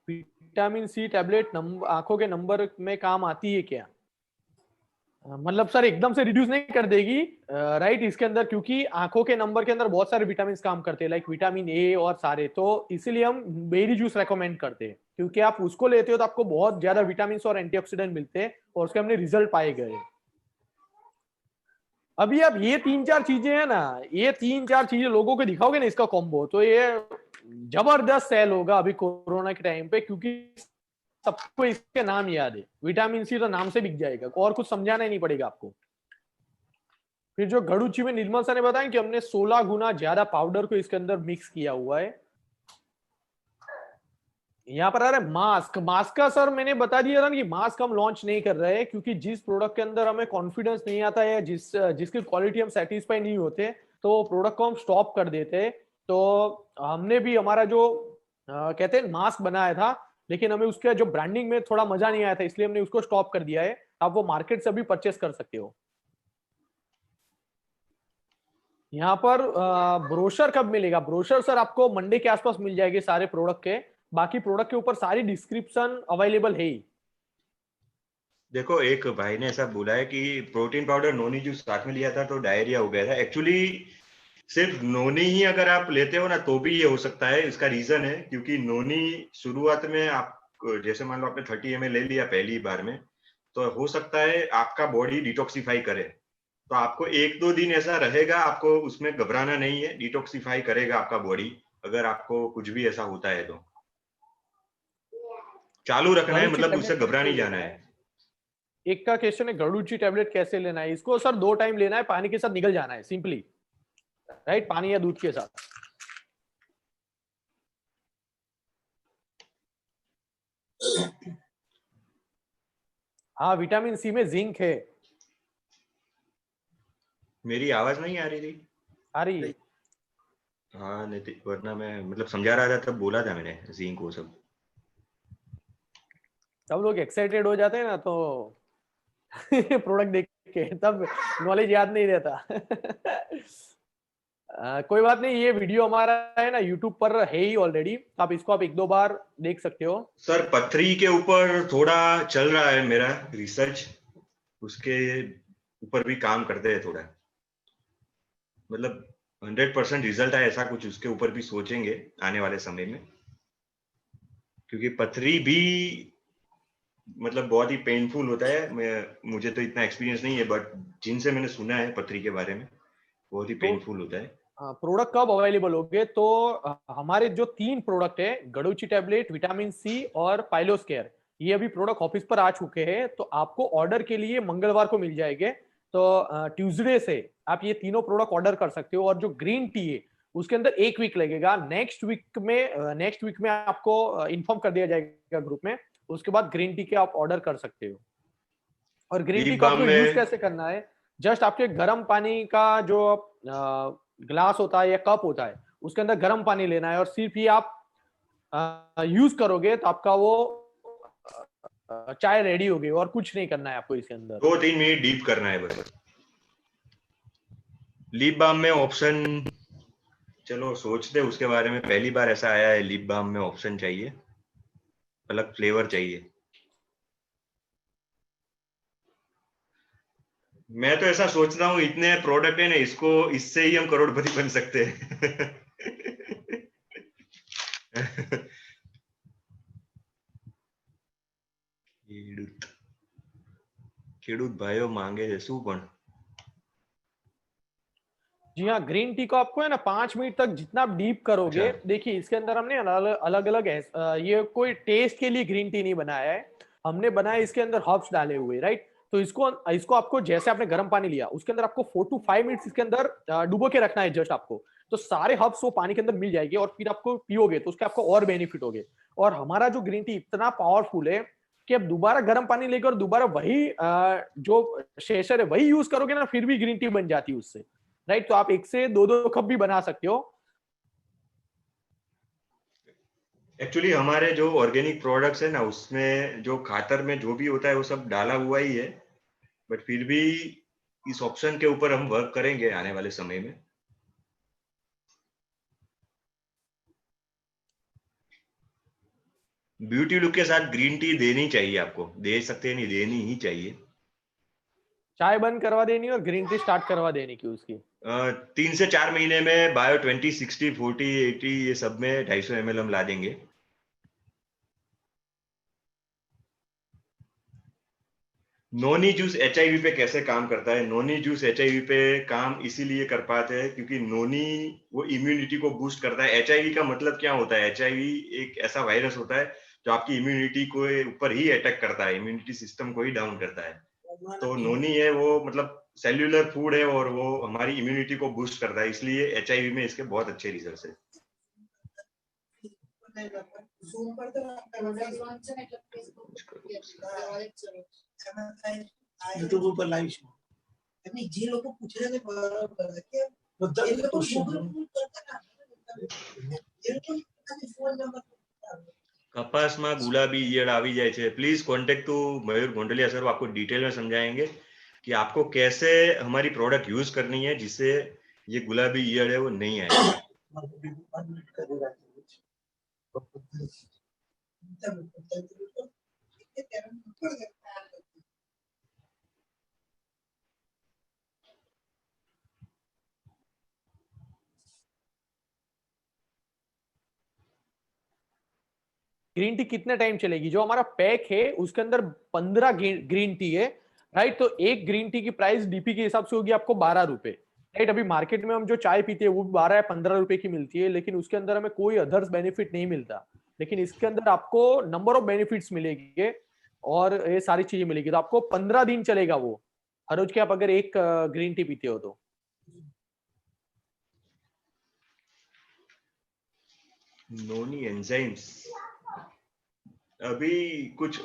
विटामिन सी टैबलेट आंखों के नंबर में काम आती है क्या? मतलब सर एकदम से रिड्यूस नहीं कर देगी, राइट। इसके अंदर क्योंकि आंखों के नंबर के अंदर बहुत सारे विटामिन काम करते हैं, लाइक विटामिन ए और सारे, तो इसीलिए हम बेरी जूस रेकमेंड करते हैं, क्योंकि आप उसको लेते हो तो आपको बहुत ज्यादा विटामिन और एंटीऑक्सीडेंट मिलते हैं और उसके हमने रिजल्ट पाए गए। अभी अब ये 3-4 चीजें है ना, ये 3-4 चीजें लोगों को दिखाओगे ना इसका कॉम्बो, तो ये जबरदस्त सेल होगा अभी कोरोना के टाइम पे, क्योंकि सबको इसके नाम याद है। विटामिन सी तो नाम से बिक जाएगा, और कुछ समझाना ही नहीं पड़ेगा आपको। फिर जो गड़ुची में निर्मल सर ने बताया कि हमने 16 गुना ज्यादा पाउडर को इसके अंदर मिक्स किया हुआ है। यहाँ पर आ रहा है मास्क। मास्क का सर मैंने बता दिया था कि मास्क हम लॉन्च नहीं कर रहे हैं, क्योंकि जिस प्रोडक्ट के अंदर हमें कॉन्फिडेंस नहीं आता है, जिसकी क्वालिटी हम सेटिस्फाई नहीं होते, तो प्रोडक्ट को हम स्टॉप कर देते। तो हमने भी हमारा जो कहते हैं मास्क बनाया था, लेकिन हमें उसके जो ब्रांडिंग में थोड़ा मजा नहीं आया था, इसलिए हमने उसको स्टॉप कर दिया है। आप वो मार्केट से भी परचेस कर सकते हो। यहाँ पर ब्रोशर कब मिलेगा? ब्रोशर सर आपको मंडे के आसपास मिल जाएगी सारे प्रोडक्ट के। बाकी प्रोडक्ट के ऊपर सारी डिस्क्रिप्शन अवेलेबल है ही। देखो एक भाई ने ऐसा बोला है कि प्रोटीन पाउडर नोनी जूस साथ में लिया था तो डायरिया हो गया था। एक्चुअली सिर्फ नोनी ही अगर आप लेते हो ना तो भी ये हो सकता है। इसका रीजन है क्योंकि नोनी शुरुआत में आप जैसे मान लो आपने 30 ml ले लिया पहली बार में, तो हो सकता है आपका बॉडी डिटॉक्सिफाई करे। तो आपको 1-2 दिन ऐसा रहेगा, आपको उसमें घबराना नहीं है, डिटॉक्सिफाई करेगा आपका बॉडी। अगर आपको कुछ भी ऐसा होता है तो चालू रखना है, मतलब उससे घबरा नहीं जाना है। एक का क्वेश्चन है गड़ुची टैबलेट कैसे लेना है? इसको सर 2 टाइम लेना है, पानी के साथ निकल जाना है सिंपली, राइट। पानी या दूध के साथ। हाँ विटामिन सी में जिंक है। मेरी आवाज नहीं आ रही थी? आ रही है। हाँ नहीं, वरना मैं मतलब समझा रहा था तब बोला था मैंने जिंक वो सब। सब लोग एक्साइटेड हो जाते हैं ना तो प्रोडक्ट देख के, तब नॉलेज याद नहीं रहता। कोई बात नहीं, ये वीडियो हमारा है ना यूट्यूब पर है ही ऑलरेडी, आप इसको आप 1-2 बार देख सकते हो। सर पथरी के ऊपर थोड़ा चल रहा है मेरा रिसर्च, उसके ऊपर भी काम करते हैं थोड़ा। मतलब 100% रिजल्ट है ऐसा कुछ, उसके ऊपर भी सोचेंगे आने वाले समय में। क्योंकि पथरी भी मतलब बहुत ही पेनफुल होता है। मुझे तो इतना एक्सपीरियंस नहीं है, बट जिनसे मैंने सुना है पथरी के बारे में बहुत ही पेनफुल होता है। प्रोडक्ट कब अवेलेबल होंगे? तो हमारे जो 3 प्रोडक्ट है, गड़ुची टैबलेट, विटामिन सी और पाइलोस्केयर, ये अभी प्रोडक्ट ऑफिस पर आ चुके हैं। तो आपको ऑर्डर के लिए मंगलवार को मिल जाएंगे। तो ट्यूसडे से आप ये तीनों प्रोडक्ट ऑर्डर कर सकते हो। और जो ग्रीन टी है उसके अंदर 1 वीक लगेगा। नेक्स्ट वीक में आपको इन्फॉर्म कर दिया जाएगा ग्रुप में। उसके बाद ग्रीन टी के आप ऑर्डर कर सकते हो। और ग्रीन टी को आपको यूज कैसे करना है? जस्ट आपके गर्म पानी का जो ग्लास होता है या कप होता है, उसके अंदर गर्म पानी लेना है और सिर्फ ही आप यूज करोगे तो आपका वो चाय रेडी होगी। और कुछ नहीं करना है आपको इसके अंदर। 2-3 मिनट डीप करना है बस। लिप बाम में ऑप्शन, चलो सोचते उसके बारे में। पहली बार ऐसा आया है लिप बाम में ऑप्शन चाहिए, अलग फ्लेवर चाहिए। मैं तो ऐसा सोचता हूँ इतने प्रोडक्ट है ना, इससे ही हम करोड़पति बन सकते हैं। ખેડૂત ભાઈઓ માંગે છે શું પણ? जी हाँ, ग्रीन टी को आपको है ना 5 मिनट तक जितना आप डीप करोगे, देखिए इसके अंदर हमने अलग अलग ये कोई टेस्ट के लिए ग्रीन टी नहीं बनाया है, हमने बनाया इसके अंदर हर्ब्स डाले हुए, राइट? तो इसको आपको जैसे आपने गर्म पानी लिया उसके अंदर आपको 4 to 5 मिनट्स इसके अंदर डुबो के रखना है जस्ट आपको, तो सारे हर्ब्स वो पानी के अंदर मिल जाएंगे और फिर आपको पियोगे तो उसके आपको और बेनिफिट होगे। और हमारा जो ग्रीन टी इतना पावरफुल है कि अब दोबारा गर्म पानी लेकर दोबारा वही जो शेषर है वही यूज करोगे ना, फिर भी ग्रीन टी बन जाती है उससे, राइट? तो आप 1 से 2 कप भी बना सकते हो। एक्चुअली हमारे जो ऑर्गेनिक प्रोडक्ट्स है ना, उसमें जो खातर में जो भी होता है वो सब डाला हुआ ही है, बट फिर भी इस ऑप्शन के ऊपर हम वर्क करेंगे आने वाले समय में। ब्यूटी लुक के साथ ग्रीन टी देनी चाहिए आपको, दे सकते नहीं, देनी ही चाहिए। चाय बंद करवा देनी और ग्रीन टी स्टार्ट करवा देनी की उसकी 3 से 4 महीने में बायो 20, 60, 40, 80 ये सब में 250 ml हम ला देंगे। नोनी जूस HIV पे कैसे काम करता है? नोनी जूस HIV पे काम इसीलिए कर पाते हैं क्योंकि नोनी वो इम्यूनिटी को बूस्ट करता है। HIV का मतलब क्या होता है? HIV एक ऐसा वायरस होता है जो आपकी इम्यूनिटी को ऊपर ही अटैक करता है, इम्यूनिटी सिस्टम को ही डाउन करता है। तो नोनी है वो मतलब सेल्यूलर फूड है और वो हमारी इम्यूनिटी को बूस्ट करता है, इसलिए HIV में इसके बहुत अच्छे रिजल्ट्स है। यूट्यूब पर लाइव शो नहीं जे लोग पूछ रहे थे कि कपास में गुलाबी ईयळ આવી જાય છે, please contact to Mayur Gondaliya sir, वो आपको डिटेल में समझाएंगे कि आपको कैसे हमारी प्रोडक्ट यूज करनी है जिससे ये गुलाबी ईयळ है वो नहीं आएगा। ग्रीन टी कितने टाइम चलेगी? जो हमारा पैक है उसके अंदर 15 ग्रीन टी है, राइट? तो एक ग्रीन टी की प्राइस डीपी के हिसाब से होगी आपको 12 रुपए, राइट? अभी मार्केट में हम जो चाय पीते हैं वो 12 या 15 रुपए की मिलती है, लेकिन उसके अंदर हमें कोई अदर्स बेनिफिट नहीं मिलता, लेकिन इसके अंदर आपको नंबर ऑफ बेनिफिट्स मिलेंगे और ये सारी चीजें मिलेगी। तो आपको 15 दिन चलेगा वो, हर रोज के आप अगर एक ग्रीन टी पीते हो तो। नोनी एंजाइम्स अभी कुछ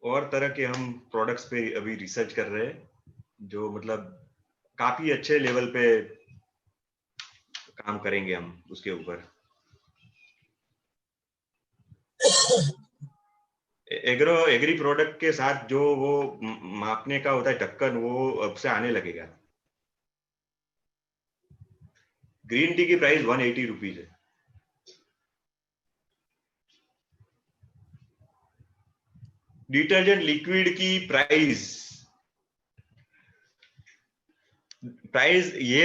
और तरह के हम प्रोडक्ट्स पे अभी रिसर्च कर रहे हैं जो मतलब काफी अच्छे लेवल पे काम करेंगे हम उसके ऊपर। एग्री प्रोडक्ट के साथ जो वो मापने का होता है ढक्कन, वो अब से आने लगेगा। ग्रीन टी की प्राइस 180 रुपीज है। डिटर्जेंट लिक्विड की प्राइस ये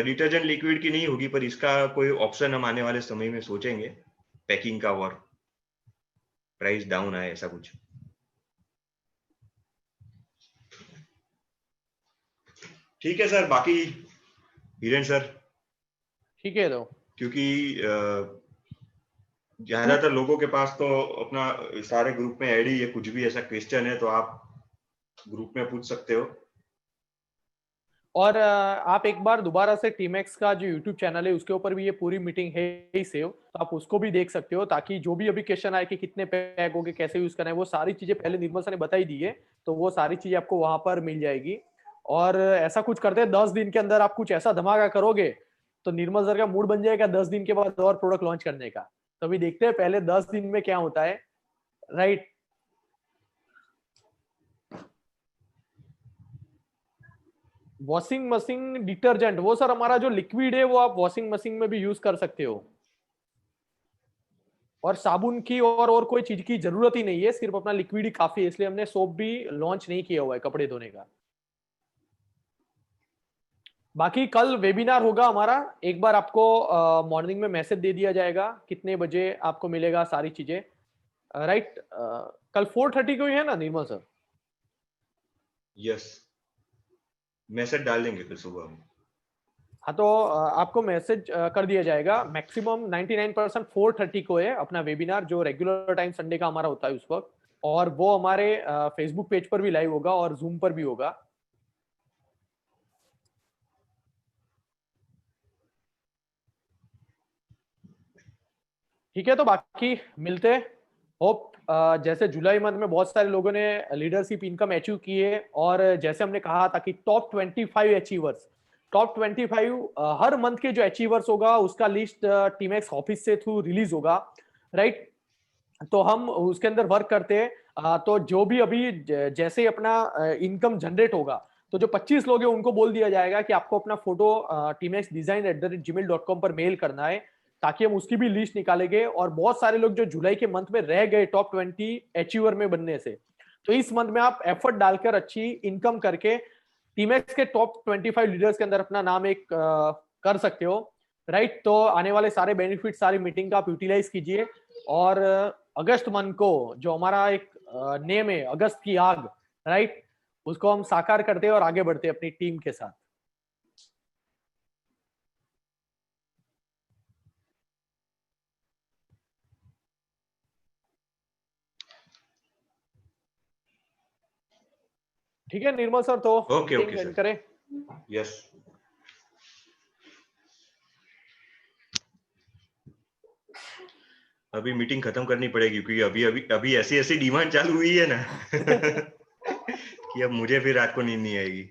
डिटर्जेंट लिक्विड की नहीं होगी, पर इसका कोई ऑप्शन हम आने वाले समय में सोचेंगे पैकिंग का और प्राइस डाउन आए ऐसा कुछ। ठीक है सर, बाकी हिरेन सर ठीक है। तो क्योंकि ज्यादातर लोगों के पास तो अपना सारे ग्रुप में ऐड ही है, कुछ भी ऐसा क्वेश्चन है तो आप ग्रुप में पूछ सकते हो। और आप एक बार दोबारा से टीमैक्स का जो यूट्यूब चैनल है उसके ऊपर भी ये पूरी मीटिंग है ही सेव, तो आप उसको भी देख सकते हो, ताकि जो भी अभी क्वेश्चन आए कि कितने पैक हो गए, कैसे यूज करना है, वो सारी चीजें पहले निर्मल सर ने बताई दी है, तो वो सारी चीजें आपको वहां पर मिल जाएगी। और ऐसा कुछ करते हैं 10 दिन के अंदर आप कुछ ऐसा धमाका करोगे तो निर्मल सर का मूड बन जाएगा 10 दिन के बाद और प्रोडक्ट लॉन्च करने का। तो अभी देखते हैं पहले 10 दिन में क्या होता है, राइट? वॉशिंग मशीन डिटर्जेंट, वो सर हमारा जो लिक्विड है वो आप वॉशिंग मशीन में भी यूज कर सकते हो, और साबुन की और कोई चीज की जरूरत ही नहीं है, सिर्फ अपना लिक्विड ही काफी है, इसलिए हमने सोप भी लॉन्च नहीं किया हुआ है कपड़े धोने का। बाकी कल वेबिनार होगा हमारा, एक बार आपको मॉर्निंग में मैसेज दे दिया जाएगा कितने बजे आपको मिलेगा सारी चीजें, राइट? कल 4:30 को ही है ना निर्मल सर? यस, मैसेज डाल देंगे फिर सुबह में। हाँ, तो आपको मैसेज कर दिया जाएगा। मैक्सिमम 99% 4:30 को है अपना वेबिनार, जो रेगुलर टाइम संडे का हमारा होता है उस वक्त, और वो हमारे फेसबुक पेज पर भी लाइव होगा और जूम पर भी होगा। ठीक है, तो बाकी मिलते हैं। होप जैसे जुलाई मंथ में बहुत सारे लोगों ने लीडरशिप इनकम अचीव की है, और जैसे हमने कहा था कि टॉप 25 अचीवर्स, टॉप 25 हर मंथ के जो अचीवर्स होगा उसका लिस्ट टीमएक्स ऑफिस से थ्रू रिलीज होगा, राइट? तो हम उसके अंदर वर्क करते हैं। तो जो भी अभी जैसे ही अपना इनकम जनरेट होगा, तो जो 25 लोग हैं उनको बोल दिया जाएगा कि आपको अपना फोटो tmxdesign@gmail.com पर मेल करना है, ताकि हम उसकी भी लिस्ट निकालेंगे। और बहुत सारे लोग जो जुलाई के मंथ में रह गए टॉप 20 अचीवर में बनने से, तो इस मंथ में आप एफर्ट डालकर अच्छी इनकम करके टीमएक्स के टॉप 25 लीडर्स के अंदर अपना नाम एक कर सकते हो, राइट? तो आने वाले सारे बेनिफिट, सारी मीटिंग का आप यूटिलाइज कीजिए। और अगस्त मंथ को जो हमारा एक नेम है अगस्त की आग, राइट, उसको हम साकार करते हैं और आगे बढ़ते हैं अपनी टीम के साथ। ठीक है निर्मल सर, तो ओके ओके एंड करें। यस, अभी मीटिंग खत्म करनी पड़ेगी, क्योंकि अभी ऐसी ऐसी डिमांड चालू हुई है ना कि अब मुझे फिर रात को नींद नहीं आएगी।